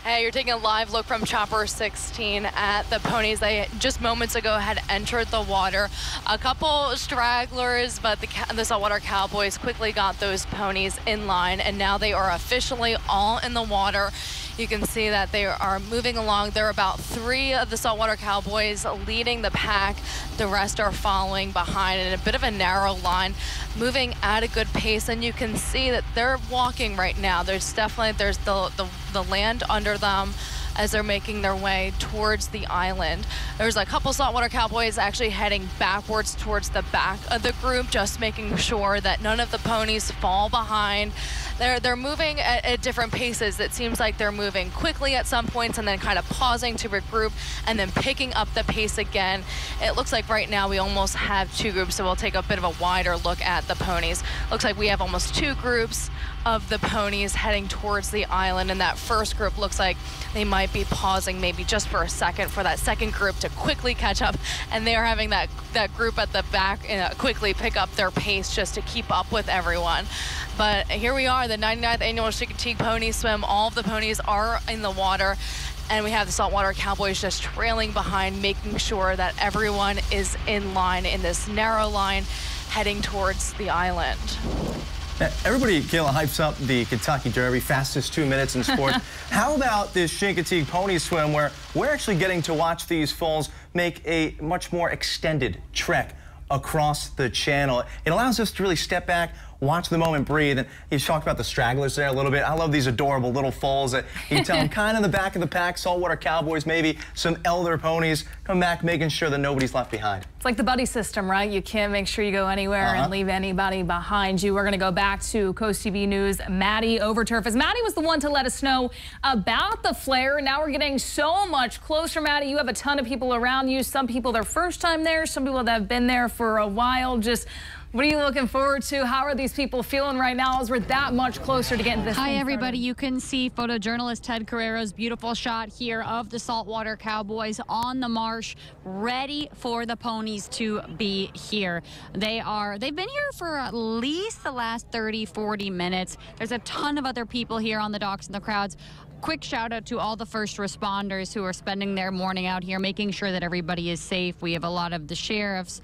F: Hey, you're taking a live look from Chopper 16 at the ponies. They just moments ago had entered the water. A couple stragglers, but the saltwater cowboys quickly got those ponies in line, and now they are officially all in the water. You can see that they are moving along. There are about 3 of the saltwater cowboys leading the pack. The rest are following behind in a bit of a narrow line, moving at a good pace. And you can see that they're walking right now. There's the land under them as they're making their way towards the island. There's a couple saltwater cowboys actually heading backwards towards the back of the group, just making sure that none of the ponies fall behind. They're moving at different paces. It seems like they're moving quickly at some points and then kind of pausing to regroup and then picking up the pace again. It looks like right now we almost have 2 groups, so we'll take a bit of a wider look at the ponies. Looks like we have almost 2 groups of the ponies heading towards the island, and that first group looks like they might be pausing maybe just for a second for that second group to quickly catch up, and they are having that group at the back quickly pick up their pace just to keep up with everyone. But here we are, the 99th annual Chincoteague Pony Swim. All of the ponies are in the water, and we have the saltwater cowboys just trailing behind, making sure that everyone is in line in this narrow line heading towards the island.
C: Everybody, Kayla, hypes up the Kentucky Derby, fastest 2 minutes in sports. How about this Chincoteague Pony Swim, where we're actually getting to watch these foals make a much more extended trek across the channel? It allows us to really step back, watch the moment, breathe. And you talked about the stragglers there a little bit. I love these adorable little foals that you can tell them kind of the back of the pack, saltwater cowboys, maybe some elder ponies come back, making sure that nobody's left behind. It's
B: like the buddy system, right? You can't make sure you go anywhere and leave anybody behind you. We're going to go back to Coast TV News' Maddie Overturf, as Maddie was the one to let us know about the flare. Now we're getting so much closer, Maddie. You have a ton of people around you. Some people their first time there, some people that have been there for a while. Just what are you looking forward to? How are these people feeling right now as we're that much closer to getting this?
E: Hi, everybody. You can see photojournalist Ted Carrero's beautiful shot here of the saltwater cowboys on the marsh, ready for the ponies to be here. They've been here for at least the last 30-40 minutes. There's a ton of other people here on the docks and the crowds. Quick shout out to all the first responders who are spending their morning out here making sure that everybody is safe. We have a lot of the sheriffs,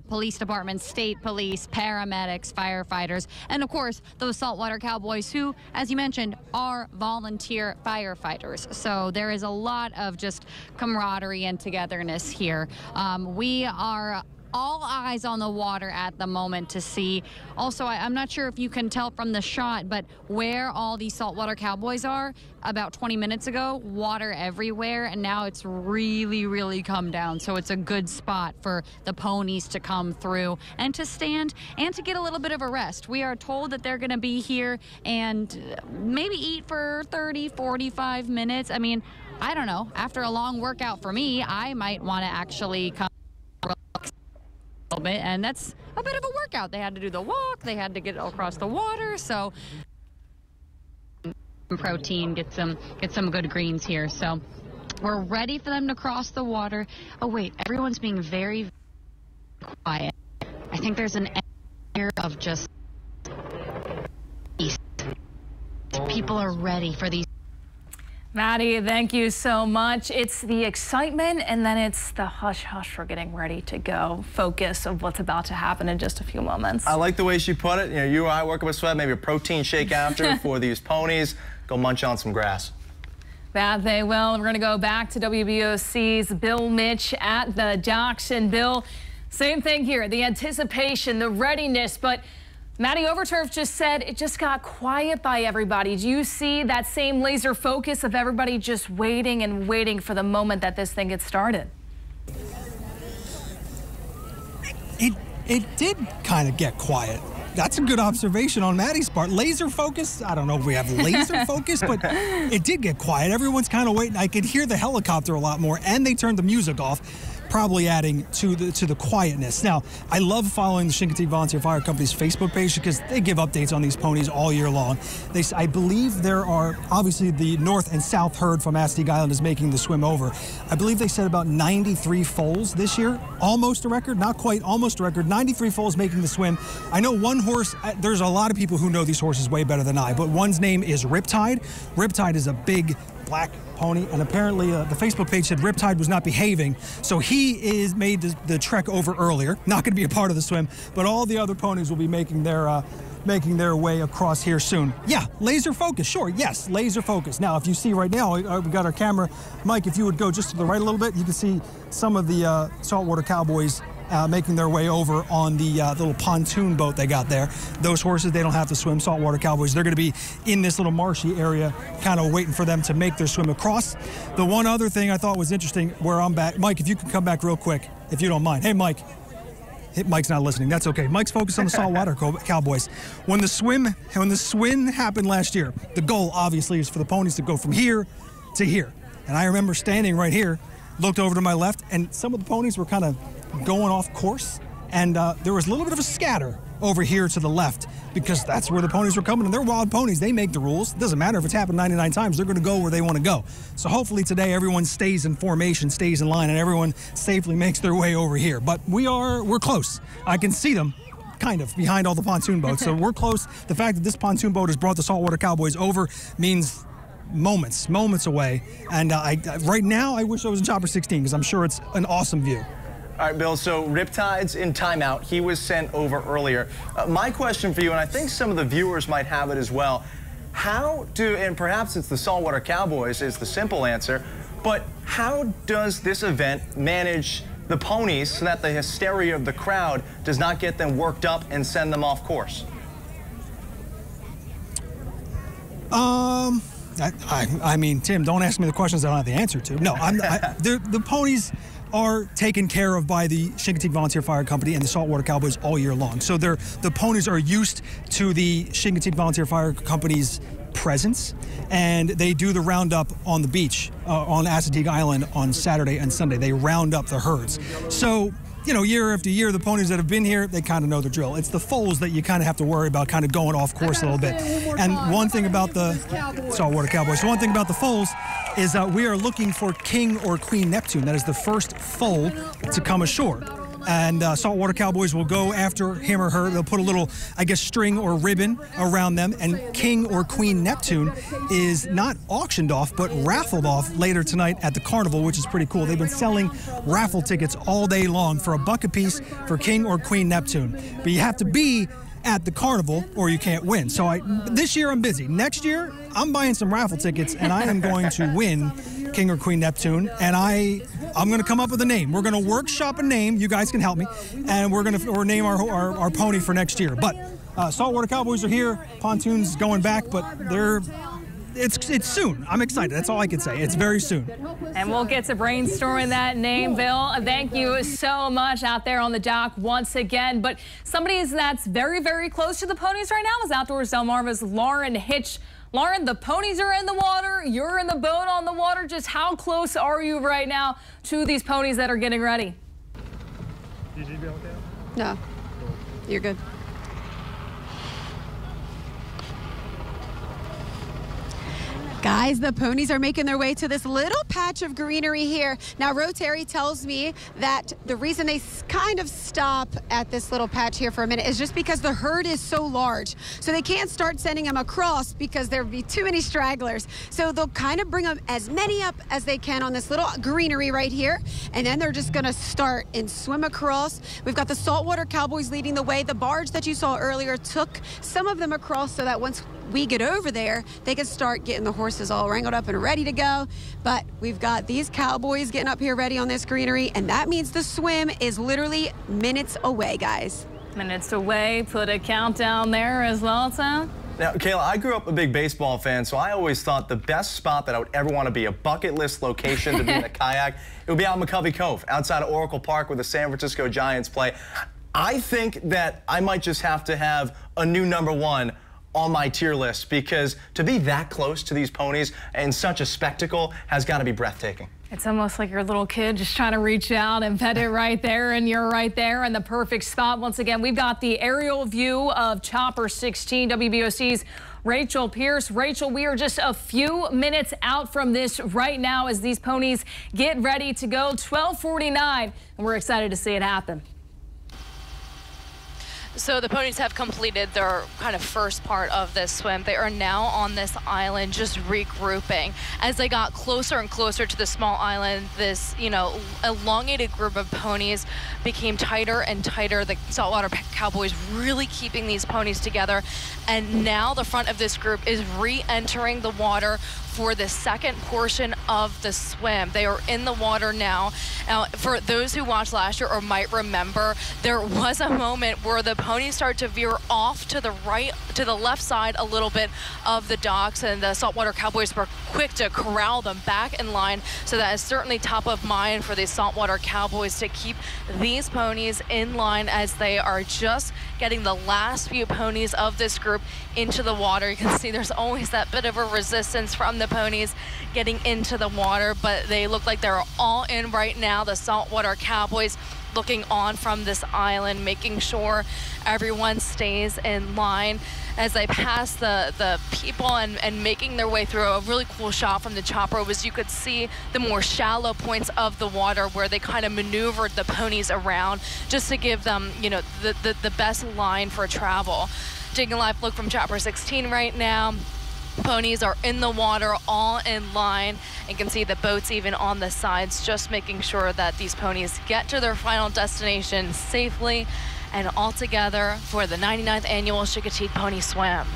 E: police departments, state police, paramedics, firefighters, and of course those saltwater cowboys who, as you mentioned, are volunteer firefighters. So there is a lot of just camaraderie and togetherness here. We are all eyes on the water at the moment to see. Also, I'm not sure if you can tell from the shot, but where all these saltwater cowboys are, about 20 minutes ago, water everywhere, and now it's really, really come down. So it's a good spot for the ponies to come through and to stand and to get a little bit of a rest. We are told that they're going to be here and maybe eat for 30-45 minutes. I mean, I don't know. After a long workout for me, I might want to actually come bit, and that's a bit of a workout. They had to do the walk, they had to get across the water, so protein, get some good greens here. So we're ready for them to cross the water. Oh wait, everyone's being very quiet. I think there's an air of just peace. People are ready for these.
B: Maddie, thank you so much. It's the excitement and then it's the hush-hush for getting ready to go. Focus of what's about to happen in just a few moments.
C: I like the way she put it. You know, you or I work up a sweat, maybe a protein shake after for these ponies. Go munch on some grass.
B: That they will. We're going to go back to WBOC's Bill Mitch at the docks. And Bill, same thing here. The anticipation, the readiness, but Maddie Overturf just said it just got quiet by everybody. Do you see that same laser focus of everybody just waiting and waiting for the moment that this thing gets started?
D: It did kind of get quiet. That's a good observation on Maddie's part. Laser focus, I don't know if we have laser focus, but it did get quiet. Everyone's kind of waiting. I could hear the helicopter a lot more, and they turned the music off, probably adding to the quietness. Now, I love following the Chincoteague Volunteer Fire Company's Facebook page because they give updates on these ponies all year long. I believe there are, obviously, the north and south herd from Chincoteague Island is making the swim over. I believe they said about 93 foals this year. Almost a record, not quite, almost a record. 93 foals making the swim. I know one horse, there's a lot of people who know these horses way better than I, but one's name is Riptide. Riptide is a big black pony, and apparently the Facebook page said Riptide was not behaving, so he made the trek over earlier. Not going to be a part of the swim, but all the other ponies will be making their way across here soon. Yeah, laser focus, sure, yes, laser focus. Now, if you see right now, we've got our camera. Mike, if you would go just to the right a little bit, you can see some of the saltwater cowboys making their way over on the little pontoon boat they got there. Those horses, they don't have to swim. Saltwater cowboys, they're going to be in this little marshy area, kind of waiting for them to make their swim across. The one other thing I thought was interesting, where I'm back, Mike, if you can come back real quick, if you don't mind. Hey, Mike. Mike's not listening. That's okay. Mike's focused on the saltwater cowboys. When the swim happened last year, the goal obviously is for the ponies to go from here to here. And I remember standing right here, looked over to my left, and some of the ponies were kind of going off course, and there was a little bit of a scatter over here to the left because that's where the ponies were coming, and they're wild ponies. They make the rules. It doesn't matter if it's happened 99 times. They're going to go where they want to go. So hopefully today everyone stays in formation, stays in line, and everyone safely makes their way over here. But we're close. I can see them kind of behind all the pontoon boats, so we're close. The fact that this pontoon boat has brought the saltwater cowboys over means moments away. And right now I wish I was in Chopper 16 because I'm sure it's an awesome view.
C: All right, Bill, so Riptide's in timeout. He was sent over earlier. My question for you, and I think some of the viewers might have it as well, and perhaps it's the Saltwater Cowboys is the simple answer, but how does this event manage the ponies so that the hysteria of the crowd does not get them worked up and send them off course?
D: I mean, Tim, don't ask me the questions I don't have the answer to. No, the ponies are taken care of by the Chincoteague Volunteer Fire Company and the Saltwater Cowboys all year long. So the ponies are used to the Chincoteague Volunteer Fire Company's presence, and they do the roundup on the beach on Chincoteague Island on Saturday and Sunday. They round up the herds. So, you know, year after year, the ponies that have been here, they kind of know the drill. It's the foals that you kind of have to worry about kind of going off course a little bit. And one thing about the Saltwater Cowboys, one thing about the foals is we are looking for King or Queen Neptune. That is the first foal to come ashore. And Saltwater Cowboys will go after him or her. They'll put a little, I guess, string or ribbon around them. And King or Queen Neptune is not auctioned off, but raffled off later tonight at the carnival, which is pretty cool. They've been selling raffle tickets all day long for $1 a piece for King or Queen Neptune. But you have to be at the carnival or you can't win. So this year I'm busy. Next year, I'm buying some raffle tickets and I am going to win King or Queen Neptune, and I'm going to come up with a name. We're going to workshop a name. You guys can help me, and we're going to name our pony for next year. But Saltwater Cowboys are here. Pontoon's going back, but it's soon. I'm excited. That's all I can say. It's very soon.
B: And we'll get to brainstorming that name, Bill. Thank you so much out there on the dock once again. But somebody that's very, very close to the ponies right now is Outdoors Delmarva's Lauren Hitch. Lauren, the ponies are in the water. You're in the boat on the water. Just how close are you right now to these ponies that are getting ready?
G: Did you be okay? No. You're good. Guys, the ponies are making their way to this little patch of greenery here. Now, Rotary tells me that the reason they kind of stop at this little patch here for a minute is just because the herd is so large. So they can't start sending them across because there would be too many stragglers. So they'll kind of bring them as many up as they can on this little greenery right here. And then they're just going to start and swim across. We've got the Saltwater Cowboys leading the way. The barge that you saw earlier took some of them across so that once we get over there, they can start getting the horses all wrangled up and ready to go. But we've got these cowboys getting up here ready on this greenery, and that means the swim is literally minutes away, guys.
B: Minutes away. Put a countdown there as well, Tom.
C: Now, Kayla, I grew up a big baseball fan, so I always thought the best spot that I would ever want to be, a bucket list location to be in a kayak, it would be out in McCovey Cove, outside of Oracle Park where the San Francisco Giants play. I think that I might just have to have a new #1 on my tier list, because to be that close to these ponies and such a spectacle has got to be breathtaking.
B: It's almost like your little kid just trying to reach out and pet it right there, and you're right there in the perfect spot. Once again, we've got the aerial view of Chopper 16, WBOC's Rachel Pierce. Rachel, we are just a few minutes out from this right now as these ponies get ready to go. 12:49, and we're excited to see it happen.
F: So the ponies have completed their kind of first part of this swim. They are now on this island just regrouping. As they got closer and closer to the small island, this, elongated group of ponies became tighter and tighter. The saltwater cowboys really keeping these ponies together. And now the front of this group is re-entering the water for the second portion of the swim. They are in the water now. Now, for those who watched last year or might remember, there was a moment where the ponies started to veer off to the right, to the left side a little bit of the docks, and the saltwater cowboys were quick to corral them back in line. So that is certainly top of mind for the saltwater cowboys to keep these ponies in line as they are just getting the last few ponies of this group into the water. You can see there's always that bit of a resistance from the ponies getting into the water, but they look like they're all in right now. The saltwater cowboys looking on from this island, making sure everyone stays in line as they pass the people and making their way through. A really cool shot from the chopper was you could see the more shallow points of the water where they kind of maneuvered the ponies around just to give them, the best line for travel. Taking a live look from Chopper 16 right now. Ponies are in the water, all in line. You can see the boats even on the sides, just making sure that these ponies get to their final destination safely and all together for the 99th annual Chincoteague Pony Swim.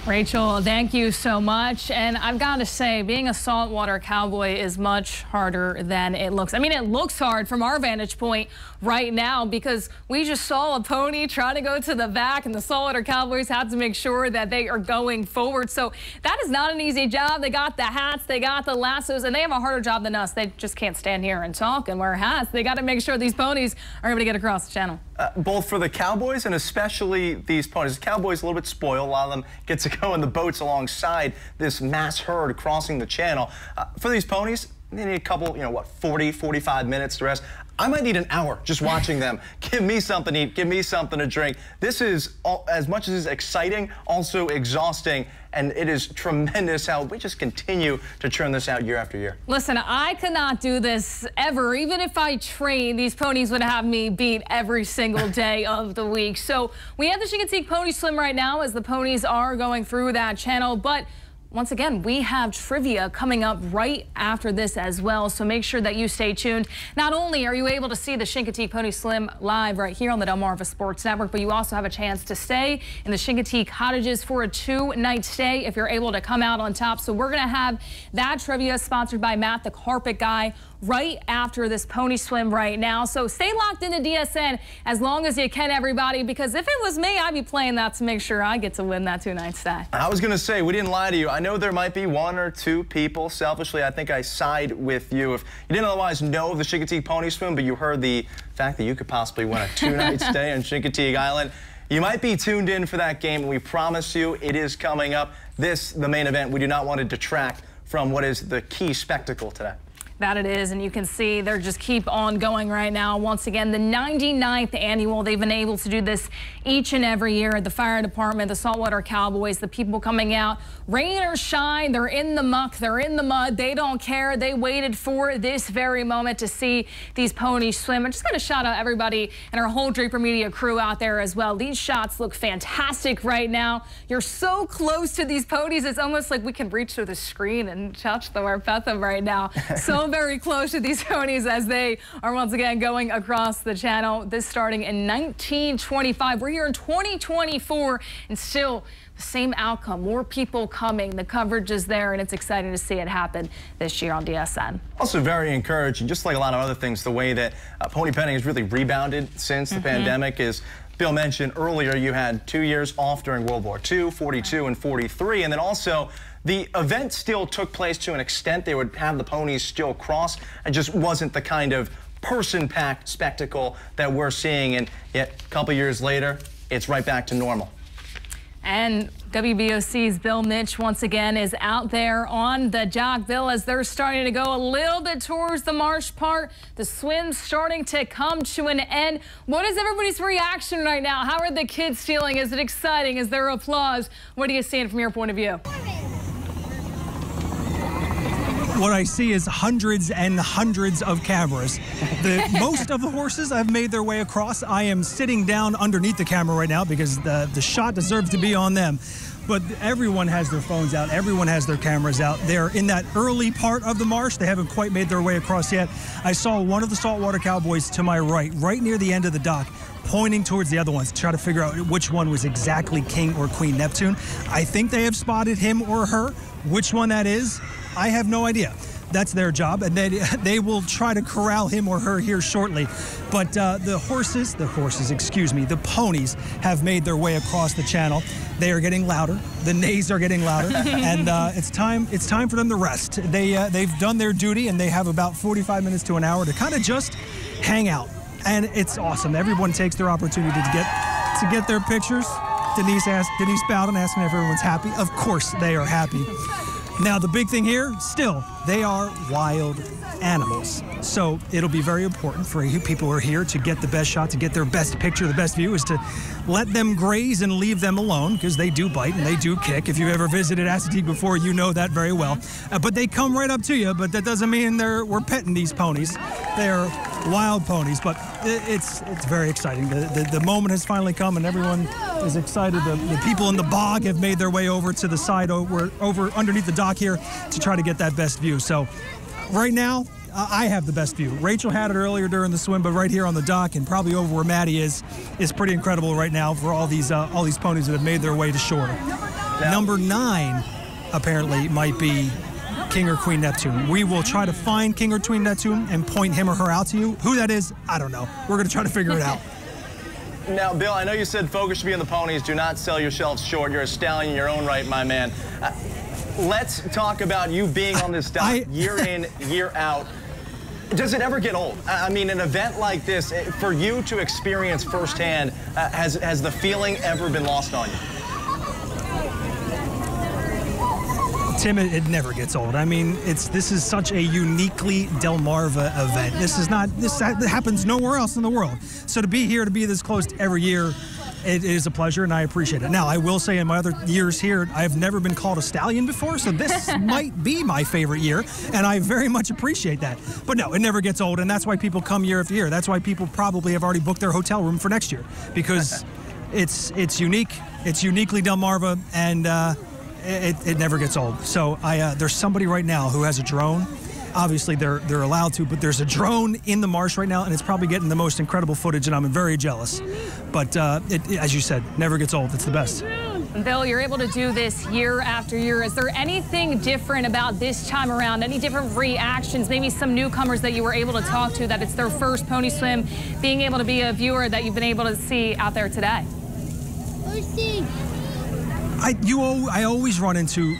B: Rachel, thank you so much. And I've got to say, being a saltwater cowboy is much harder than it looks. I mean, it looks hard from our vantage point right now because we just saw a pony try to go to the back, and the saltwater cowboys have to make sure that they are going forward. So that is not an easy job. They got the hats, they got the lassos, and they have a harder job than us. They just can't stand here and talk and wear hats. They got to make sure these ponies are able to get across the channel.
C: Both for the cowboys and especially these ponies. The cowboys a little bit spoiled. A lot of them get to go in the boats alongside this mass herd crossing the channel. For these ponies, they need a couple, 40, 45 minutes to rest. I might need an hour just watching them. Give me something to eat, give me something to drink. This is, as much as it's exciting, also exhausting, and it is tremendous how we just continue to churn this out year after year.
B: Listen, I could not do this ever. Even if I trained, these ponies would have me beat every single day of the week. So we have the Chincoteague Pony Swim right now as the ponies are going through that channel, but once again, we have trivia coming up right after this as well, so make sure that you stay tuned. Not only are you able to see the Chincoteague Pony Swim live right here on the Delmarva Sports Network, but you also have a chance to stay in the Chincoteague cottages for a 2-night stay if you're able to come out on top. So we're going to have that trivia sponsored by Matt, the carpet guy, right after this pony swim right now. So stay locked into DSN as long as you can, everybody, because if it was me, I'd be playing that to make sure I get to win that 2-night stay.
C: I was going to say, we didn't lie to you. I know there might be 1 or 2 people. Selfishly, I think I side with you. If you didn't otherwise know of the Chincoteague Pony Swim, but you heard the fact that you could possibly win a 2-night stay on Chincoteague Island, you might be tuned in for that game, and we promise you it is coming up. This, the main event, we do not want to detract from what is the key spectacle today.
B: That it is, and you can see they're just keep on going right now. Once again, the 99th annual. They've been able to do this each and every year at the fire department, the saltwater cowboys, the people coming out, rain or shine, they're in the muck, they're in the mud, they don't care. They waited for this very moment to see these ponies swim. I'm just going to shout out everybody and our whole Draper Media crew out there as well. These shots look fantastic right now. You're so close to these ponies, it's almost like we can reach through the screen and touch the Warpethum right now. So very close to these ponies as they are once again going across the channel. This starting in 1925. We're here in 2024 and still the same outcome. More people coming. The coverage is there, and it's exciting to see it happen this year on DSN.
C: Also very encouraging, just like a lot of other things, the way that pony penning has really rebounded since the pandemic. Is Bill mentioned earlier, you had 2 years off during World War II, 42 and 43, and then also the event still took place to an extent. They would have the ponies still cross. It just wasn't the kind of person-packed spectacle that we're seeing, and yet a couple years later, it's right back to normal.
B: And WBOC's Bill Mitch once again is out there on the dock. Bill, as they're starting to go a little bit towards the marsh part, the swim's starting to come to an end. What is everybody's reaction right now? How are the kids feeling? Is it exciting? Is there applause? What are you seeing from your point of view?
D: What I see is hundreds and hundreds of cameras. Most of the horses have made their way across. I am sitting down underneath the camera right now because the shot deserves to be on them. But everyone has their phones out. Everyone has their cameras out. They're in that early part of the marsh. They haven't quite made their way across yet. I saw one of the saltwater cowboys to my right near the end of the dock, pointing towards the other ones to try to figure out which one was exactly King or Queen Neptune. I think they have spotted him or her. Which one that is, I have no idea. That's their job, and they will try to corral him or her here shortly. But the ponies have made their way across the channel. They are getting louder. The neighs are getting louder, and it's time for them to rest. They've done their duty, and they have about 45 minutes to an hour to kind of just hang out, and it's awesome. Everyone takes their opportunity to get their pictures. Denise Bowden asking if everyone's happy. Of course they are happy. Now, the big thing here, still, they are wild animals. So it'll be very important for you people who are here to get the best shot, to get their best picture, the best view, is to let them graze and leave them alone, because they do bite and they do kick. If you've ever visited Chincoteague before, you know that very well. But they come right up to you, but that doesn't mean we're petting these ponies. They're wild ponies, but it's very exciting. The moment has finally come, and everyone is excited. The people in the bog have made their way over to the side, over underneath the dock here, to try to get that best view. So right now, I have the best view. Rachel had it earlier during the swim, but right here on the dock and probably over where Maddie is pretty incredible right now for all these ponies that have made their way to shore. Number 9 apparently might be King or Queen Neptune. We will try to find King or Queen Neptune and point him or her out to you. Who that is, I don't know. We're going to try to figure it out.
C: Now, Bill, I know you said focus should be on the ponies. Do not sell yourselves short. You're a stallion in your own right, my man. Let's talk about you being on this dock year in, year out. Does it ever get old? I mean, an event like this, for you to experience firsthand, has the feeling ever been lost on you?
D: Tim, it never gets old. I mean, this is such a uniquely Delmarva event. This happens nowhere else in the world. So to be here, to be this close every year, it is a pleasure, and I appreciate it. Now, I will say in my other years here, I've never been called a stallion before, so this might be my favorite year, and I very much appreciate that. But no, it never gets old, and that's why people come year after year. That's why people probably have already booked their hotel room for next year, because it's unique, it's uniquely Delmarva, and it never gets old. So there's somebody right now who has a drone. Obviously, they're allowed to, but there's a drone in the marsh right now, and it's probably getting the most incredible footage, and I'm very jealous. But as you said, never gets old. It's the best.
B: Bill, you're able to do this year after year. Is there anything different about this time around? Any different reactions? Maybe some newcomers that you were able to talk to, that it's their first pony swim, being able to be a viewer that you've been able to see out there today?
D: I always run into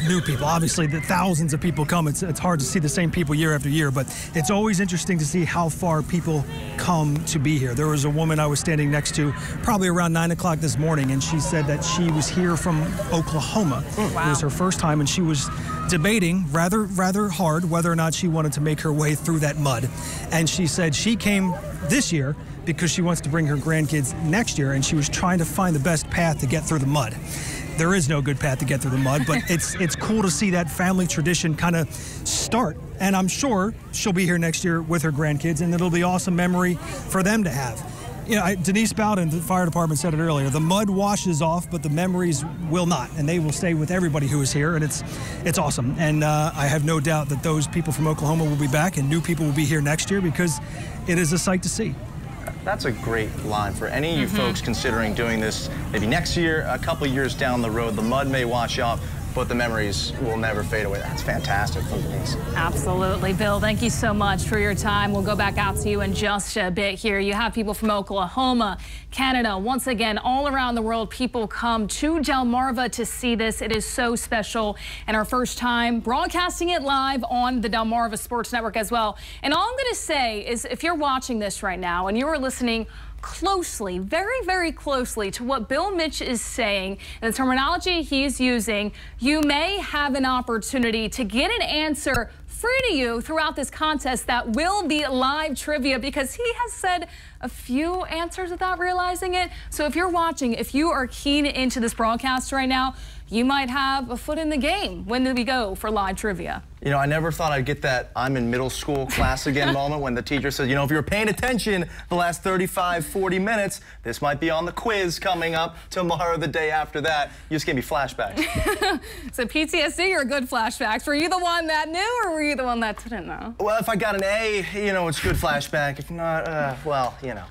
D: new people. Obviously, the thousands of people come. It's hard to see the same people year after year, but it's always interesting to see how far people come to be here. There was a woman I was standing next to probably around 9 o'clock this morning, and she said that she was here from Oklahoma. Wow. It was her first time, and she was debating rather hard whether or not she wanted to make her way through that mud. And she said she came this year because she wants to bring her grandkids next year, and she was trying to find the best path to get through the mud. There is no good path to get through the mud, but it's cool to see that family tradition kind of start. And I'm sure she'll be here next year with her grandkids, and it'll be an awesome memory for them to have. You know, Denise Bowden, the fire department, said it earlier. The mud washes off, but the memories will not, and they will stay with everybody who is here, and it's awesome. And I have no doubt that those people from Oklahoma will be back, and new people will be here next year, because it is a sight to see.
C: That's a great line for any of you folks considering doing this maybe next year, a couple years down the road. The mud may wash off, but the memories will never fade away. That's fantastic from Denise.
B: Absolutely. Bill, thank you so much for your time. We'll go back out to you in just a bit here. You have people from Oklahoma, Canada, once again, all around the world. People come to Delmarva to see this. It is so special, and our first time broadcasting it live on the Delmarva Sports Network as well. And all I'm going to say is, if you're watching this right now and you are listening closely, very, very closely to what Bill Mitch is saying and the terminology he's using, you may have an opportunity to get an answer free to you throughout this contest that will be live trivia, because he has said a few answers without realizing it. So if you're watching, if you are keen into this broadcast right now, you might have a foot in the game when we go for live trivia.
C: You know, I never thought I'd get that I'm in middle school class again moment when the teacher says, you know, if you're paying attention the last 35, 40 minutes, this might be on the quiz coming up tomorrow, the day after that. You just gave me flashbacks.
B: So PTSD or good flashbacks? Were you the one that knew, or were you the one that didn't know?
C: Well, if I got an A, you know, it's good flashback. If not, well, you know.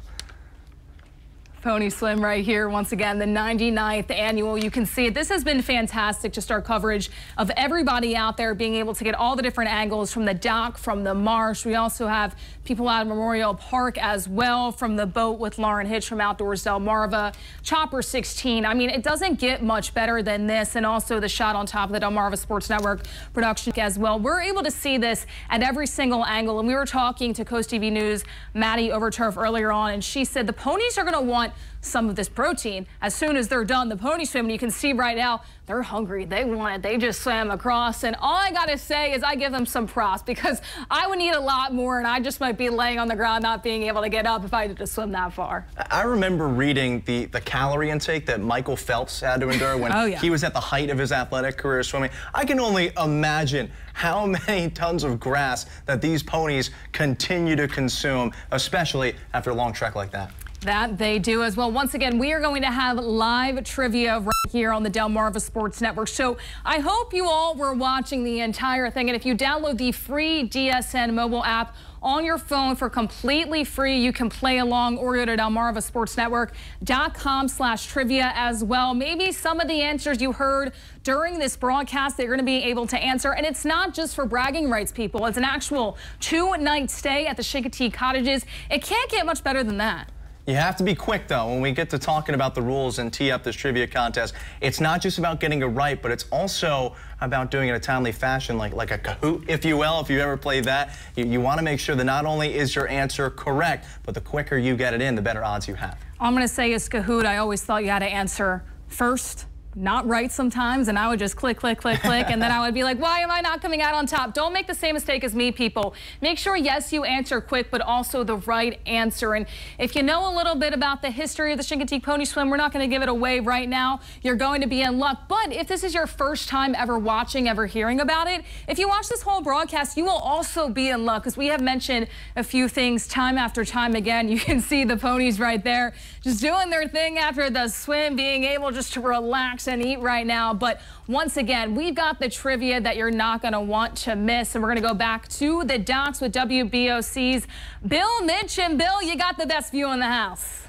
B: Pony Swim right here, once again, the 99th annual. You can see it. This has been fantastic, just our coverage of everybody out there being able to get all the different angles from the dock, from the marsh. We also have people out of Memorial Park as well, from the boat with Lauren Hitch from Outdoors Delmarva, Chopper 16. I mean, it doesn't get much better than this, and also the shot on top of the Delmarva Sports Network production as well. We're able to see this at every single angle, and we were talking to Coast TV News' Maddie Overturf earlier on, and she said the ponies are going to want some of this protein as soon as they're done the pony swim. And you can see right now they're hungry. They want it. They just swam across, and all I gotta say is I give them some props, because I would need a lot more, and I just might be laying on the ground not being able to get up if I had to swim that far. I
C: remember reading the calorie intake that Michael Phelps had to endure when he was at the height of his athletic career swimming. I can only imagine how many tons of grass that these ponies continue to consume, especially after a long trek like that.
B: That they do as well. Once again, we are going to have live trivia right here on the Delmarva Sports Network. So I hope you all were watching the entire thing. And if you download the free DSN mobile app on your phone for completely free, you can play along, or go to DelmarvaSportsNetwork.com/trivia as well. Maybe some of the answers you heard during this broadcast that you're going to be able to answer. And it's not just for bragging rights, people. It's an actual 2-night stay at the Chincoteague Cottages. It can't get much better than that.
C: You have to be quick, though, when we get to talking about the rules and tee up this trivia contest. It's not just about getting it right, but it's also about doing it in a timely fashion, like a Kahoot, if you will. If you ever played that, you want to make sure that not only is your answer correct, but the quicker you get it in, the better odds you have.
B: All I'm going to say is Kahoot, I always thought you had to answer first. Not right sometimes, and I would just click, click, click, click, and then I would be like, why am I not coming out on top? Don't make the same mistake as me, people. Make sure, yes, you answer quick, but also the right answer. And if you know a little bit about the history of the Chincoteague Pony Swim, we're not going to give it away right now. You're going to be in luck. But if this is your first time ever watching, ever hearing about it, if you watch this whole broadcast, you will also be in luck, because we have mentioned a few things time after time again. You can see the ponies right there just doing their thing after the swim, being able just to relax and eat right now. But once again, we've got the trivia that you're not going to want to miss, and we're going to go back to the docks with WBOC's Bill Mitch. And Bill, you got the best view in the house.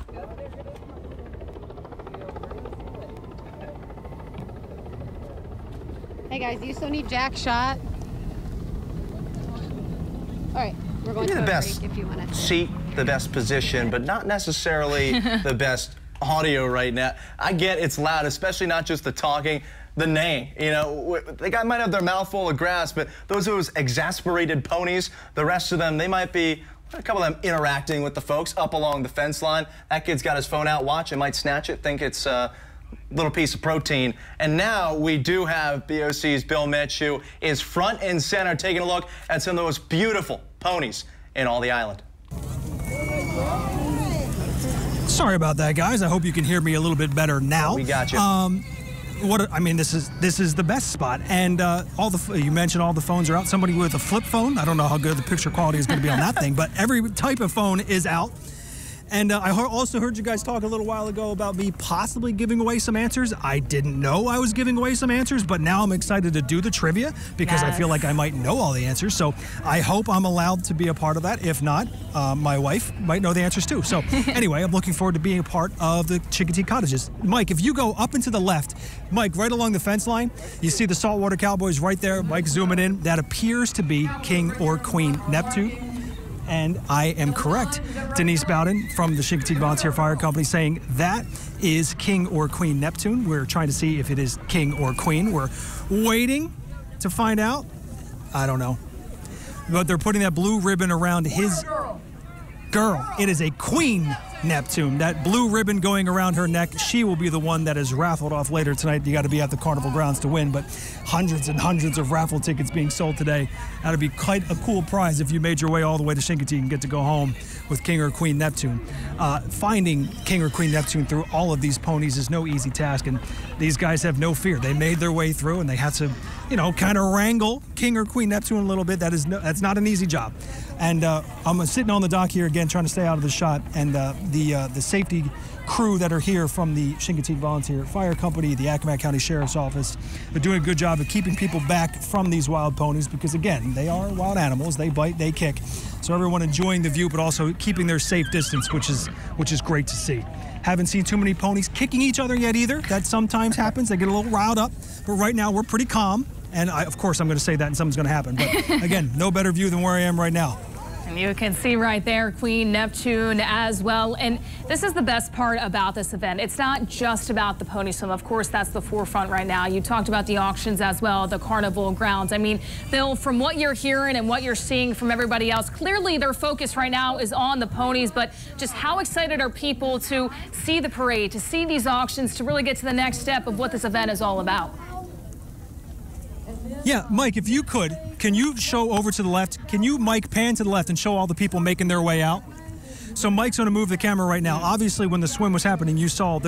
G: Hey guys, you still need Jack shot? All right, we're going to
C: the best
G: break if you want to.
C: Seat, the best position, but not necessarily the best audio right now. I get it's loud, especially not just the talking, the neighing. You know, the guy might have their mouth full of grass, but those are those exasperated ponies. The rest of them, they might be, a couple of them interacting with the folks up along the fence line. That kid's got his phone out, watch, it might snatch it, think it's a little piece of protein. And now we do have BOC's Bill Mitch, who is front and center, taking a look at some of the most beautiful ponies in all the island.
D: Sorry about that, guys. I hope you can hear me a little bit better now.
C: We got you.
D: I mean, this is the best spot, and you mentioned all the phones are out. Somebody with a flip phone. I don't know how good the picture quality is going to be on that thing, but every type of phone is out. And I also heard you guys talk a little while ago about me possibly giving away some answers. I didn't know I was giving away some answers, but now I'm excited to do the trivia because I feel like I might know all the answers. So I hope I'm allowed to be a part of that. If not, my wife might know the answers too. So anyway, I'm looking forward to being a part of the Chincoteague Cottages. Mike, if you go up and to the left, Mike, right along the fence line, you see the Saltwater Cowboys right there. Mike, zooming in. That appears to be King or Queen Neptune. And I am correct. Denise Bowden from the Chincoteague Volunteer Fire Company saying that is King or Queen Neptune. We're trying to see if it is King or Queen. We're waiting to find out. I don't know. But they're putting that blue ribbon around his girl. It is a queen. Neptune. That blue ribbon going around her neck, she will be the one that is raffled off later tonight. You got to be at the Carnival grounds to win, but hundreds and hundreds of raffle tickets being sold today. That'll be quite a cool prize if you made your way all the way to Chincoteague and get to go home with King or Queen Neptune. Finding King or Queen Neptune through all of these ponies is no easy task, and these guys have no fear. They made their way through, and they had to, you know, kind of wrangle King or Queen Neptune a little bit. That's not an easy job. And I'm sitting on the dock here again, trying to stay out of the shot, and the safety crew that are here from the Chincoteague Volunteer Fire Company, the Accomack County Sheriff's Office, they're doing a good job of keeping people back from these wild ponies because, again, they are wild animals. They bite, they kick. So everyone enjoying the view, but also keeping their safe distance, which is great to see. Haven't seen too many ponies kicking each other yet either. That sometimes happens. They get a little riled up. But right now, we're pretty calm. And of course, I'm going to say that and something's going to happen. But again, no better view than where I am right now.
B: And you can see right there Queen Neptune as well. And this is the best part about this event. It's not just about the pony swim. Of course, that's the forefront right now. You talked about the auctions as well, the carnival grounds. I mean, Bill, from what you're hearing and what you're seeing from everybody else, clearly their focus right now is on the ponies. But just how excited are people to see the parade, to see these auctions, to really get to the next step of what this event is all about?
D: Yeah, Mike, if you could, can you show over to the left? Can you, Mike, pan to the left and show all the people making their way out? So Mike's going to move the camera right now. Obviously, when the swim was happening, you saw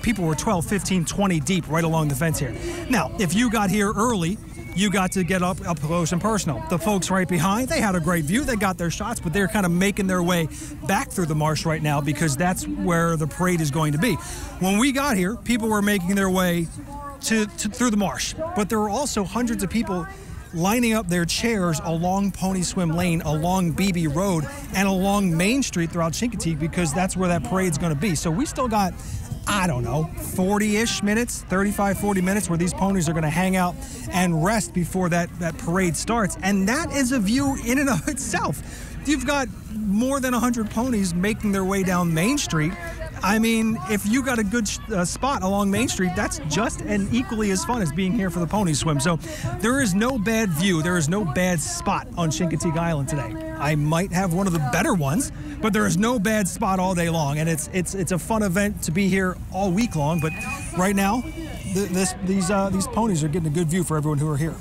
D: people were 12, 15, 20 deep right along the fence here. Now, if you got here early, you got to get up close and personal. The folks right behind, they had a great view. They got their shots, but they're kind of making their way back through the marsh right now because that's where the parade is going to be. When we got here, people were making their way through the marsh, but there were also hundreds of people lining up their chairs along Pony Swim Lane, along BB Road, and along Main Street throughout Chincoteague because that's where that parade's going to be. So we still got, I don't know, 40-ish minutes, 35, 40 minutes where these ponies are going to hang out and rest before that parade starts. And that is a view in and of itself. You've got more than 100 ponies making their way down Main Street. I mean, if you got a good spot along Main Street, that's just and equally as fun as being here for the pony swim. So there is no bad view. There is no bad spot on Chincoteague Island today. I might have one of the better ones, but there is no bad spot all day long. And it's a fun event to be here all week long. But right now, these ponies are getting a good view for everyone who are here.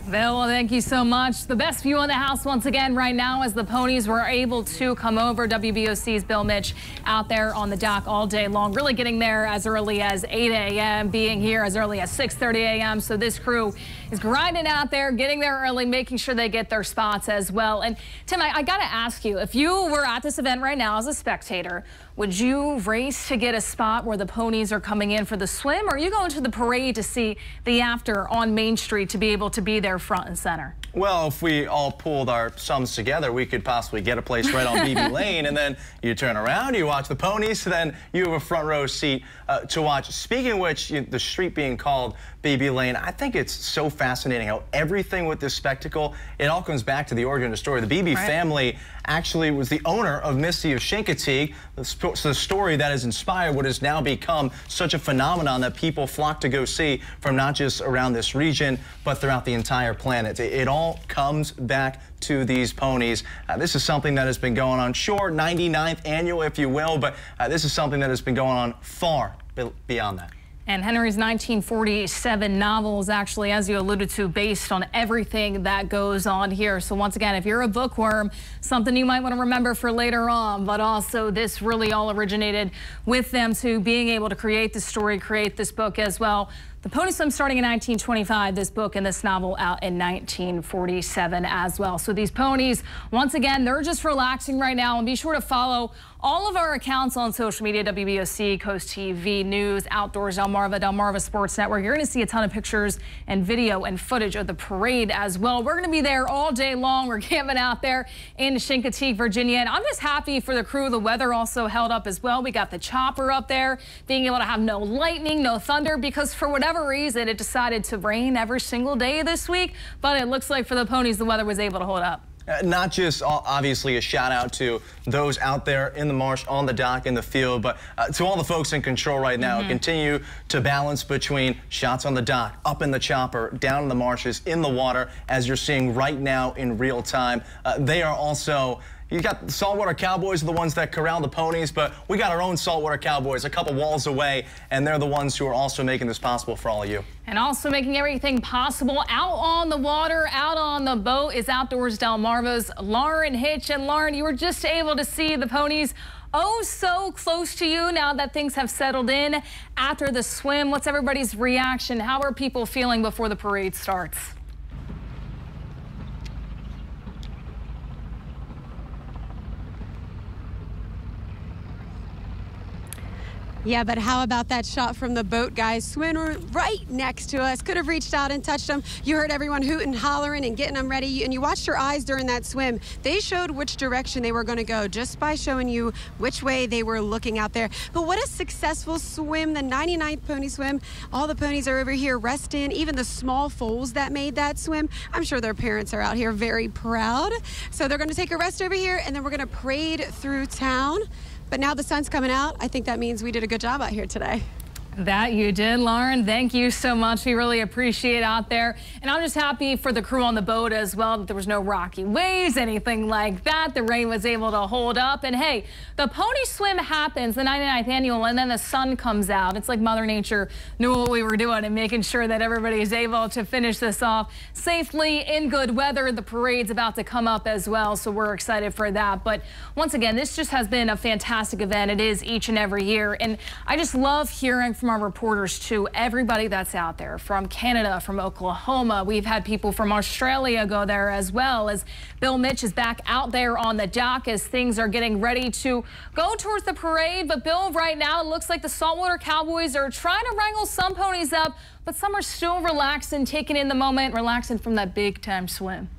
B: Bill, well, thank you so much. The best view on the house once again right now as the ponies were able to come over. WBOC's Bill Mitch out there on the dock all day long, really getting there as early as 8 a.m., being here as early as 6:30 a.m. So this crew is grinding out there, getting there early, making sure they get their spots as well. And Tim, I got to ask you, if you were at this event right now as a spectator, would you race to get a spot where the ponies are coming in for the swim, or are you going to the parade to see the after on Main Street to be able to be there front and center?
C: Well, if we all pulled our sums together, we could possibly get a place right on BB Lane, and then you turn around, you watch the ponies, then you have a front row seat to watch. Speaking of which, the street being called BB Lane, I think it's so fascinating how everything with this spectacle, it all comes back to the origin of the story. The BB family actually was the owner of Misty of Chincoteague, the story that has inspired what has now become such a phenomenon that people flock to go see from not just around this region, but throughout the entire planet. It all comes back to these ponies. This is something that has been going on, sure, 99th annual, if you will, but this is something that has been going on far beyond that.
B: And Henry's 1947 novel is actually, as you alluded to, based on everything that goes on here. So once again, if you're a bookworm, something you might want to remember for later on, but also this really all originated with them to being able to create this story, create this book as well. The Pony Swim starting in 1925, this book and this novel out in 1947 as well. So these ponies, once again, they're just relaxing right now. And be sure to follow all of our accounts on social media, WBOC, Coast TV, News, Outdoors, Delmarva Sports Network. You're going to see a ton of pictures and video and footage of the parade as well. We're going to be there all day long. We're camping out there in Chincoteague, Virginia. And I'm just happy for the crew. The weather also held up as well. We got the chopper up there, being able to have no lightning, no thunder, because for whatever reason, it decided to rain every single day this week. But it looks like for the ponies, the weather was able to hold up.
C: Not just obviously a shout out to those out there in the marsh, on the dock, in the field, but to all the folks in control right now. Continue to balance between shots on the dock, up in the chopper, down in the marshes, in the water, as you're seeing right now in real time. They are also You got the saltwater cowboys are the ones that corral the ponies, but we got our own saltwater cowboys a couple walls away, and they're the ones who are also making this possible for all of you.
B: And also making everything possible out on the water, out on the boat is Outdoors Delmarva's Lauren Hitch. And Lauren, you were just able to see the ponies oh so close to you now that things have settled in after the swim. What's everybody's reaction? How are people feeling before the parade starts?
G: Yeah, but how about that shot from the boat, guys? Swimming right next to us. Could have reached out and touched them. You heard everyone hooting, hollering, and getting them ready. And you watched your eyes during that swim. They showed which direction they were going to go just by showing you which way they were looking out there. But what a successful swim, the 99th pony swim. All the ponies are over here resting, even the small foals that made that swim. I'm sure their parents are out here very proud. So they're going to take a rest over here, and then we're going to parade through town. But now the sun's coming out. I think that means we did a good job out here today.
B: That you did, Lauren. Thank you so much. We really appreciate it out there. And I'm just happy for the crew on the boat as well that there was no rocky waves, anything like that. The rain was able to hold up. And hey, the pony swim happens, the 99th annual, and then the sun comes out. It's like Mother Nature knew what we were doing and making sure that everybody is able to finish this off safely in good weather. The parade's about to come up as well, so we're excited for that. But once again, this just has been a fantastic event. It is each and every year. And I just love hearing from our reporters too, everybody that's out there from Canada, from Oklahoma. We've had people from Australia go there as well, as Bill Mitch is back out there on the dock as things are getting ready to go towards the parade. But Bill, right now it looks like the saltwater cowboys are trying to wrangle some ponies up, but some are still relaxing, taking in the moment, relaxing from that big time swim.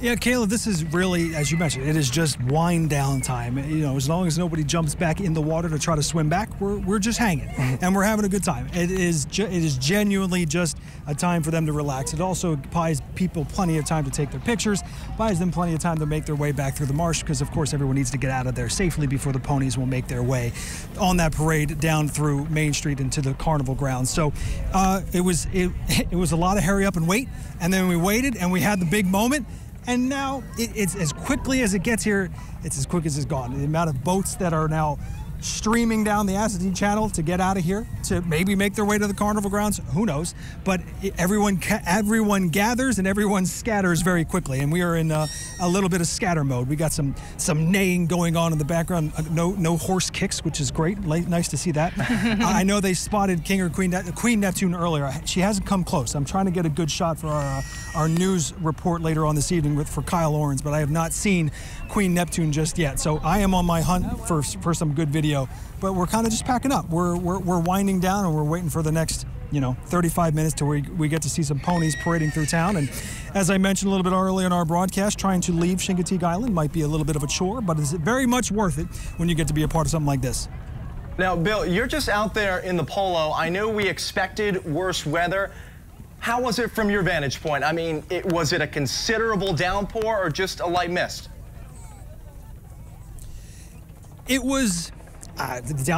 D: Yeah, Kayla, this is really, as you mentioned, it is just wind down time. You know, as long as nobody jumps back in the water to try to swim back, we're just hanging and we're having a good time. It is genuinely just a time for them to relax. It also buys people plenty of time to take their pictures, buys them plenty of time to make their way back through the marsh, because of course everyone needs to get out of there safely before the ponies will make their way on that parade down through Main Street into the carnival grounds. So it was a lot of hurry up and wait, and then we waited and we had the big moment. And now it's as quickly as it gets here, it's as quick as it's gone. The amount of boats that are now streaming down the Assateague Channel to get out of here, to maybe make their way to the carnival grounds, who knows? But everyone gathers and everyone scatters very quickly, and we are in a little bit of scatter mode. We got some neighing going on in the background. No horse kicks, which is great. Nice to see that. I know they spotted King or Queen Neptune earlier. She hasn't come close. I'm trying to get a good shot for our news report later on this evening for Kyle Orens, but I have not seen Queen Neptune just yet. So I am on my hunt for some good video. But we're kind of just packing up. We're winding down, and we're waiting for the next 35 minutes till we get to see some ponies parading through town. And as I mentioned a little bit earlier in our broadcast, trying to leave Chincoteague Island might be a little bit of a chore, but it's very much worth it when you get to be a part of something like this.
C: Now, Bill, you're just out there in the polo. I know we expected worse weather. How was it from your vantage point? I mean, was it a considerable downpour or just a light mist?
D: It was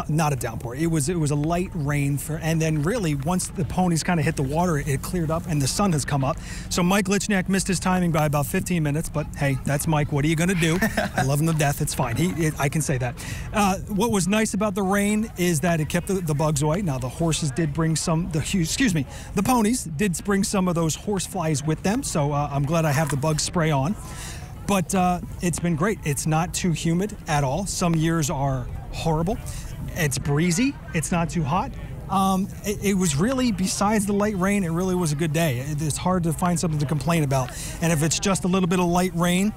D: not a downpour. It was a light rain, and then really once the ponies kind of hit the water, it cleared up and the sun has come up. So Mike Lichniak missed his timing by about 15 minutes, but hey, that's Mike. What are you going to do? I love him to death. It's fine. I can say that. What was nice about the rain is that it kept the bugs away. Now the horses did bring the ponies did bring some of those horse flies with them. So I'm glad I have the bug spray on. But it's been great. It's not too humid at all. Some years are horrible. It's breezy. It's not too hot. It was really, besides the light rain, it really was a good day. It's hard to find something to complain about. And if it's just a little bit of light rain,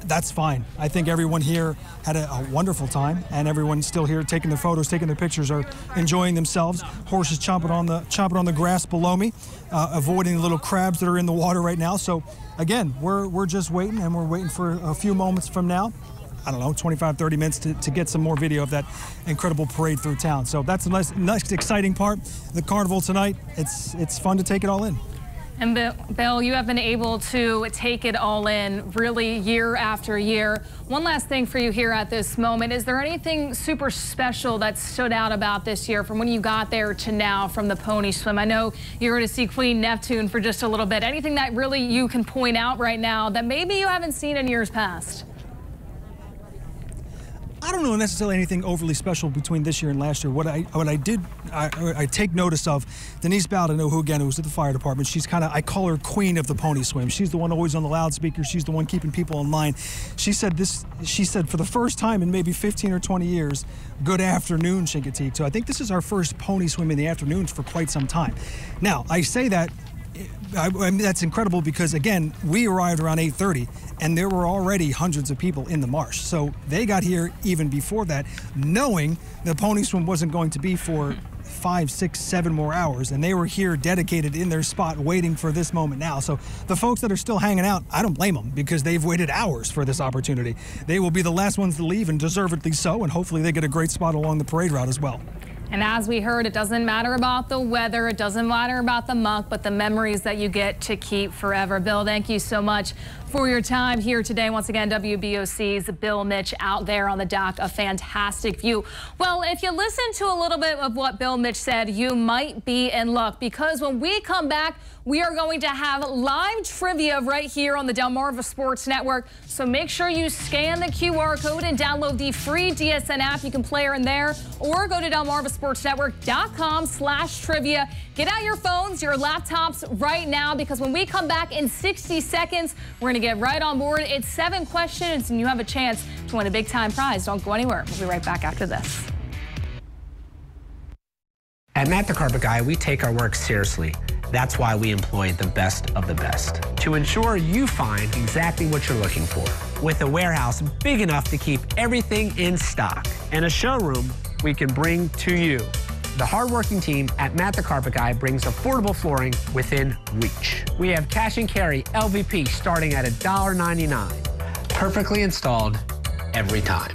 D: that's fine. I think everyone here had a wonderful time, and everyone still here taking their photos, taking their pictures, are enjoying themselves. Horses chomping on the grass below me, avoiding the little crabs that are in the water right now. So again, we're just waiting, and we're waiting for a few moments from now. I don't know, 25, 30 minutes to get some more video of that incredible parade through town. So that's the nice exciting part. The carnival tonight, it's fun to take it all in.
B: And Bill, you have been able to take it all in really year after year. One last thing for you here at this moment. Is there anything super special that stood out about this year from when you got there to now from the pony swim? I know you're going to see Queen Neptune for just a little bit. Anything that really you can point out right now that maybe you haven't seen in years past?
D: I don't know necessarily anything overly special between this year and last year. What I take notice of, Denise Baldino, who again was at the fire department. She's I call her queen of the pony swim. She's the one always on the loudspeaker. She's the one keeping people in line. She said for the first time in maybe 15 or 20 years, good afternoon, Chincoteague. So I think this is our first pony swim in the afternoons for quite some time. Now, I say that, I mean, that's incredible because, again, we arrived around 8:30 and there were already hundreds of people in the marsh. So they got here even before that, knowing the pony swim wasn't going to be for 5, 6, 7 more hours, and they were here dedicated in their spot waiting for this moment now. So the folks that are still hanging out, I don't blame them because they've waited hours for this opportunity. They will be the last ones to leave, and deservedly so, and hopefully they get a great spot along the parade route as well.
B: And as we heard, it doesn't matter about the weather, it doesn't matter about the muck, but the memories that you get to keep forever. Bill, thank you so much for your time here today. Once again, WBOC's Bill Mitch out there on the dock, a fantastic view. Well, if you listen to a little bit of what Bill Mitch said, you might be in luck because when we come back, we are going to have live trivia right here on the Delmarva Sports Network. So make sure you scan the QR code and download the free DSN app. You can play her in there or go to DelmarvaSportsNetwork.com/trivia. Get out your phones, your laptops right now because when we come back in 60 seconds, we're going to get right on board. It's 7 questions and you have a chance to win a big time prize. Don't go anywhere. We'll be right back after this.
I: At Matt the Carpet Guy, we take our work seriously. That's why we employ the best of the best to ensure you find exactly what you're looking for. With a warehouse big enough to keep everything in stock and a showroom we can bring to you. The hardworking team at Matt the Carpet Guy brings affordable flooring within reach. We have cash and carry LVP starting at $1.99. Perfectly installed every time.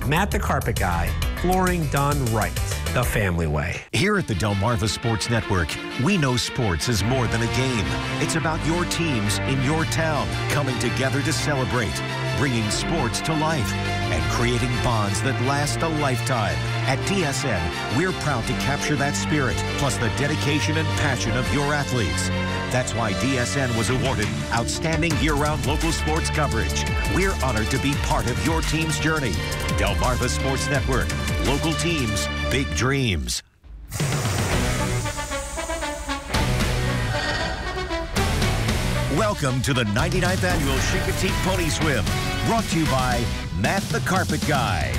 I: Matt the Carpet Guy, flooring done right. The family way.
A: Here at the Delmarva Sports Network, we know sports is more than a game. It's about your teams in your town coming together to celebrate, bringing sports to life, and creating bonds that last a lifetime. At DSN, we're proud to capture that spirit, plus the dedication and passion of your athletes. That's why DSN was awarded Outstanding Year-Round Local Sports Coverage. We're honored to be part of your team's journey. Delmarva Sports Network. Local teams, big dreams. Welcome to the 99th Annual Chincoteague Pony Swim, brought to you by Matt the Carpet Guy.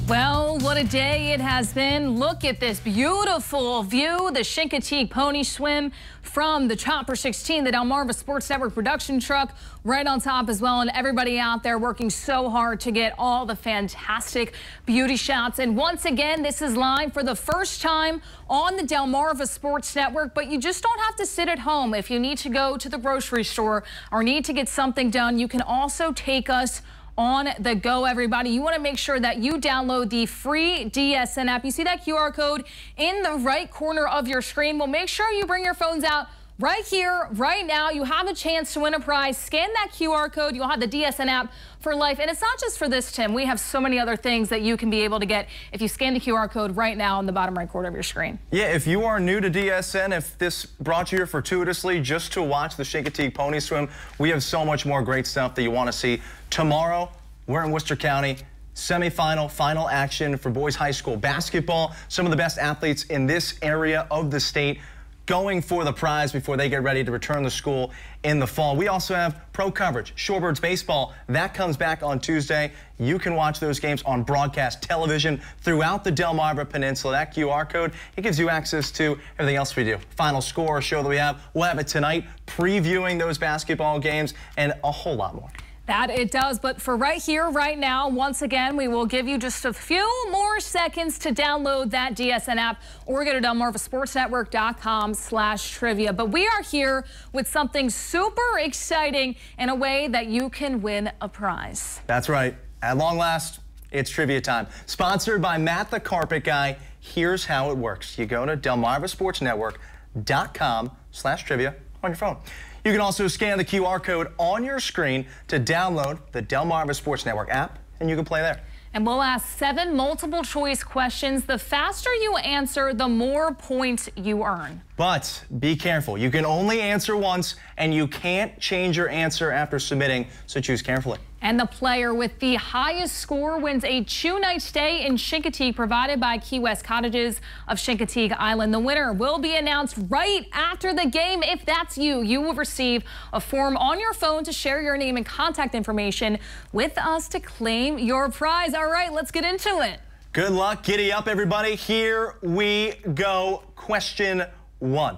B: Well, what a day it has been. Look at this beautiful view, the Chincoteague Pony Swim from the Chopper 16, the Delmarva Sports Network production truck right on top as well, and everybody out there working so hard to get all the fantastic beauty shots. And once again, this is live for the first time on the Delmarva Sports Network, but you just don't have to sit at home. If you need to go to the grocery store or need to get something done, you can also take us on the go, everybody. You want to make sure that you download the free DSN app. You see that QR code in the right corner of your screen. Well, make sure you bring your phones out right here, right now. You have a chance to win a prize. Scan that QR code. You'll have the DSN app for life. And it's not just for this, Tim. We have so many other things that you can be able to get if you scan the QR code right now in the bottom right corner of your screen. Yeah,
C: if you are new to DSN, if this brought you here fortuitously just to watch the Chincoteague Pony Swim, we have so much more great stuff that you want to see. Tomorrow, we're in Worcester County. Semifinal, final action for boys high school basketball. Some of the best athletes in this area of the state going for the prize before they get ready to return to school in the fall. We also have pro coverage, Shorebirds baseball. That comes back on Tuesday. You can watch those games on broadcast television throughout the Delmarva Peninsula. That QR code, it gives you access to everything else we do. Final score show that we have. We'll have it tonight, previewing those basketball games and a whole lot more.
B: That it does, but for right here, right now, once again, we will give you just a few more seconds to download that DSN app or go to DelmarvaSportsNetwork.com/trivia. But we are here with something super exciting in a way that you can win a prize.
C: That's right. At long last, it's trivia time. Sponsored by Matt the Carpet Guy. Here's how it works. You go to DelmarvaSportsNetwork.com/trivia. on your phone. You can also scan the QR code on your screen to download the Delmarva Sports Network app, and you can play there.
B: And we'll ask 7 multiple choice questions. The faster you answer, the more points you earn.
C: But be careful. You can only answer once, and you can't change your answer after submitting, so choose carefully.
B: And the player with the highest score wins a 2-night stay in Chincoteague provided by Key West Cottages of Chincoteague Island. The winner will be announced right after the game. If that's you, you will receive a form on your phone to share your name and contact information with us to claim your prize. All right, let's get into it.
C: Good luck. Giddy up, everybody. Here we go. Question 1.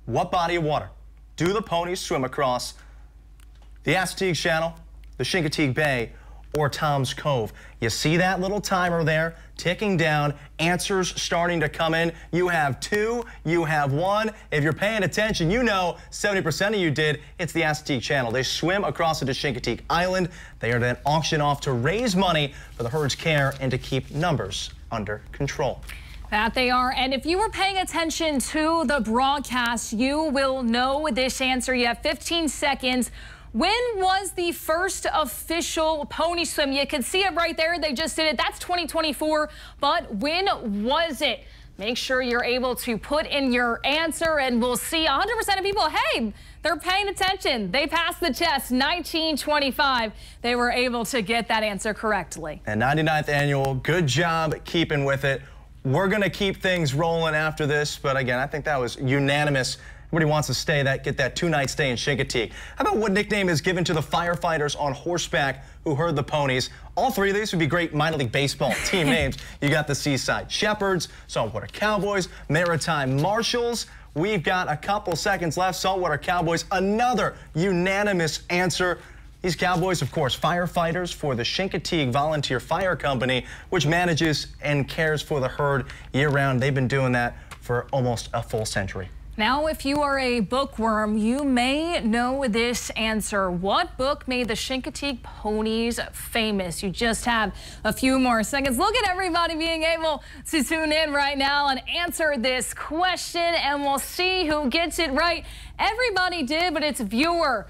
C: What body of water do the ponies swim across? The Assateague Channel, the Chincoteague Bay, or Tom's Cove? You see that little timer there ticking down, answers starting to come in. You have 2, you have 1. If you're paying attention, you know 70% of you did. It's the Assateague Channel. They swim across into Chincoteague Island. They are then auctioned off to raise money for the herd's care and to keep numbers under control.
B: That they are. And if you were paying attention to the broadcast, you will know this answer. You have 15 seconds. When was the first official pony swim? You can see it right there. They just did it. That's 2024. But when was it? Make sure you're able to put in your answer, and we'll see 100% of people, hey, they're paying attention. They passed the test. 1925. They were able to get that answer correctly.
C: And 99th annual, good job keeping with it. We're going to keep things rolling after this, but again, I think that was unanimous. Everybody wants to get that 2-night stay in Chincoteague. How about what nickname is given to the firefighters on horseback who herd the ponies? All 3 of these would be great minor league baseball team names. You got the Seaside Shepherds, Saltwater Cowboys, Maritime Marshals. We've got a couple seconds left. Saltwater Cowboys, another unanimous answer. These Cowboys, of course, firefighters for the Chincoteague Volunteer Fire Company, which manages and cares for the herd year-round. They've been doing that for almost a full century.
B: Now, if you are a bookworm, you may know this answer. What book made the Chincoteague ponies famous? You just have a few more seconds. Look at everybody being able to tune in right now and answer this question, and we'll see who gets it right. Everybody did, but it's viewer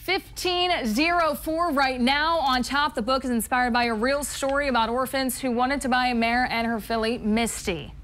B: 1504 right now on top. The book is inspired by a real story about orphans who wanted to buy a mare and her filly, Misty.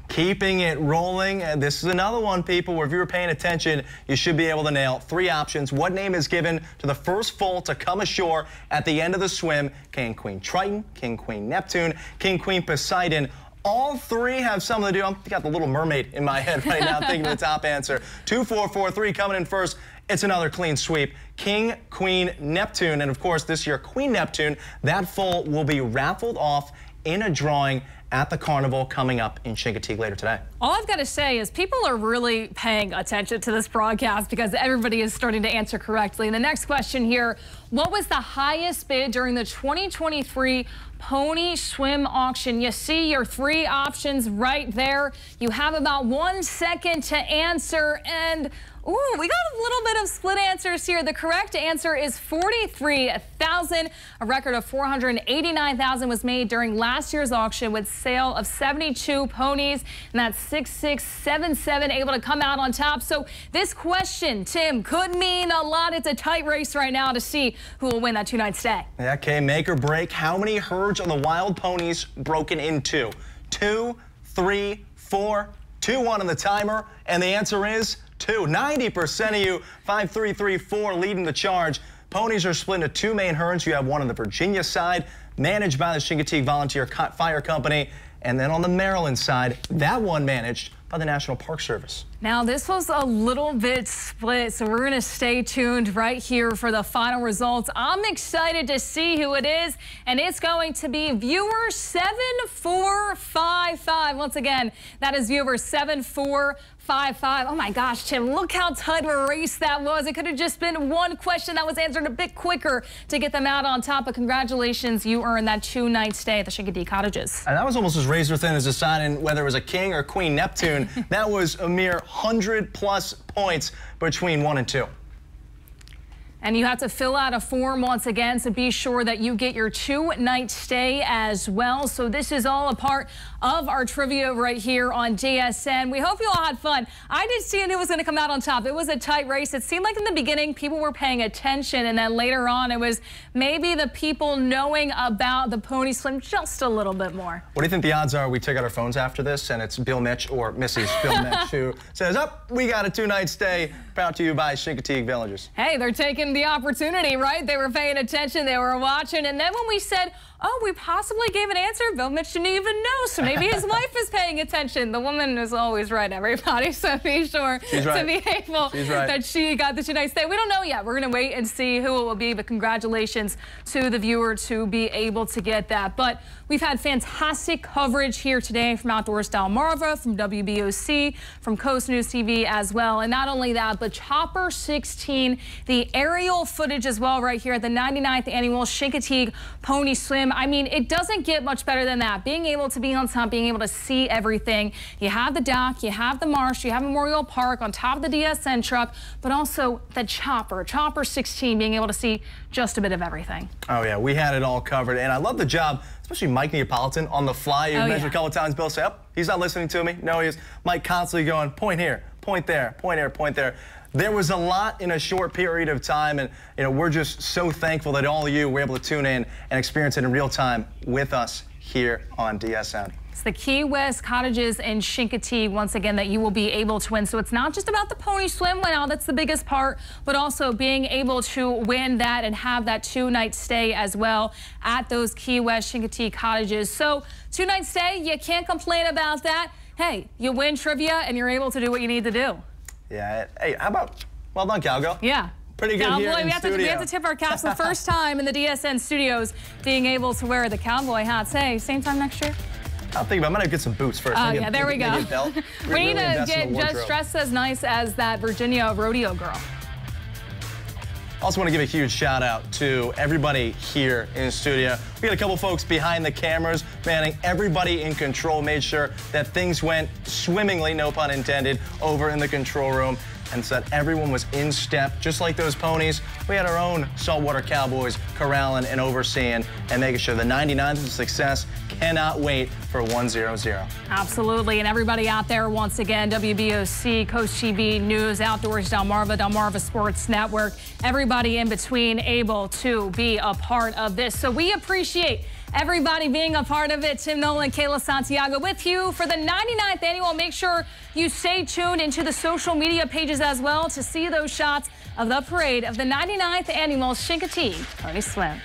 C: Keeping it rolling. And this is another one, people, where if you were paying attention, you should be able to nail 3 options. What name is given to the first foal to come ashore at the end of the swim? King Queen Triton, King Queen Neptune, King Queen Poseidon. All 3 have something to do. I've got the Little Mermaid in my head right now thinking of the top answer. 2443 coming in first. It's another clean sweep. King, Queen, Neptune. And of course, this year, Queen Neptune, that foal will be raffled off in a drawing at the carnival coming up in Chincoteague later today.
B: All I've got to say is people are really paying attention to this broadcast because everybody is starting to answer correctly. And the next question here, what was the highest bid during the 2023 pony swim auction? You see your 3 options right there. You have about 1 second to answer, and ooh, we got a little bit of split answers here. The correct answer is $43,000. A record of $489,000 was made during last year's auction with sale of 72 ponies, and that's 6677 able to come out on top. So this question, Tim, could mean a lot. It's a tight race right now to see who will win that 2-night stay.
C: Okay, make or break. How many herds are the wild ponies broken into? 2, 3, 4, 2, 1 on the timer, and the answer is 2. 90% of you, 5334, leading the charge. Ponies are split into 2 main herds. You have one on the Virginia side, managed by the Chincoteague Volunteer Fire Company, and then on the Maryland side, that one managed by the National Park Service.
B: Now, this was a little bit split, so we're going to stay tuned right here for the final results. I'm excited to see who it is, and it's going to be viewer 7455. Once again, that is viewer 7455. Oh my gosh, Tim, look how tight of a race that was. It could have just been one question that was answered a bit quicker to get them out on top. But congratulations, you earned that 2-night stay at the Chincoteague Cottages.
C: And that was almost as razor thin as deciding whether it was a King or Queen Neptune. That was a mere 100+ points between 1 and 2.
B: And you have to fill out a form once again, so be sure that you get your 2-night stay as well. So this is all a part of our trivia right here on JSN. We hope you all had fun. I did see who was going to come out on top. It was a tight race. It seemed like in the beginning people were paying attention, and then later on it was maybe the people knowing about the pony swim just a little bit more.
C: What do you think the odds are we take out our phones after this and it's Bill Mitch or Mrs. Bill Mitch who says, we got a 2-night stay brought to you by Chincoteague Villagers?
B: Hey, they're taking the opportunity, right? They were paying attention, they were watching, and then when we said, we possibly gave an answer, Bill Mitch didn't even know, so maybe his wife is paying attention. The woman is always right, everybody, so be sure to be able that she got the 2-night stay. We don't know yet. We're going to wait and see who it will be, but congratulations to the viewer to be able to get that. But we've had fantastic coverage here today from Outdoors Delmarva, from WBOC, from Coast News TV as well. And not only that, but Chopper 16, the aerial footage as well right here at the 99th Annual Chincoteague Pony Swim. I mean, it doesn't get much better than that. Being able to be on top, being able to see everything. You have the dock, you have the marsh, you have Memorial Park on top of the DSN truck, but also the Chopper 16, being able to see just a bit of everything.
C: Oh, yeah, we had it all covered. And I love the job, especially Mike Neapolitan on the fly. You mentioned a couple times, Bill said, he's not listening to me. No, he is. Mike constantly going, point here, point there, point here, point there. There was a lot in a short period of time, and we're just so thankful that all of you were able to tune in and experience it in real time with us here on DSN.
B: It's the Key West Cottages in Chincoteague, once again, that you will be able to win. So it's not just about the pony swim, well, that's the biggest part, but also being able to win that and have that 2-night stay as well at those Key West Chincoteague Cottages. So 2-night stay, you can't complain about that. Hey, you win trivia and you're able to do what you need to do.
C: Yeah. Hey, how about, well done, Calgo.
B: Yeah.
C: Pretty good here in studio.
B: We have to tip our caps the first time in the DSN studios being able to wear the cowboy hats. Hey, same time next year?
C: I'm thinking I'm going to get some boots first.
B: Oh, yeah, there we go. We need to get just dressed as nice as that Virginia rodeo girl.
C: Also want to give a huge shout out to everybody here in the studio. We got a couple folks behind the cameras, manning everybody in control, made sure that things went swimmingly, no pun intended, over in the control room, and so that everyone was in step, just like those ponies. We had our own saltwater cowboys corralling and overseeing and making sure the 99th is a success. Cannot wait for 100.
B: Absolutely, and everybody out there, once again, WBOC, Coast TV News, Outdoors Delmarva, Delmarva Sports Network, everybody in between able to be a part of this. So we appreciate everybody being a part of it. Tim Nolan, Kayla Santiago with you for the 99th Annual. Make sure you stay tuned into the social media pages as well to see those shots of the parade of the 99th Annual Chincoteague Pony Swim.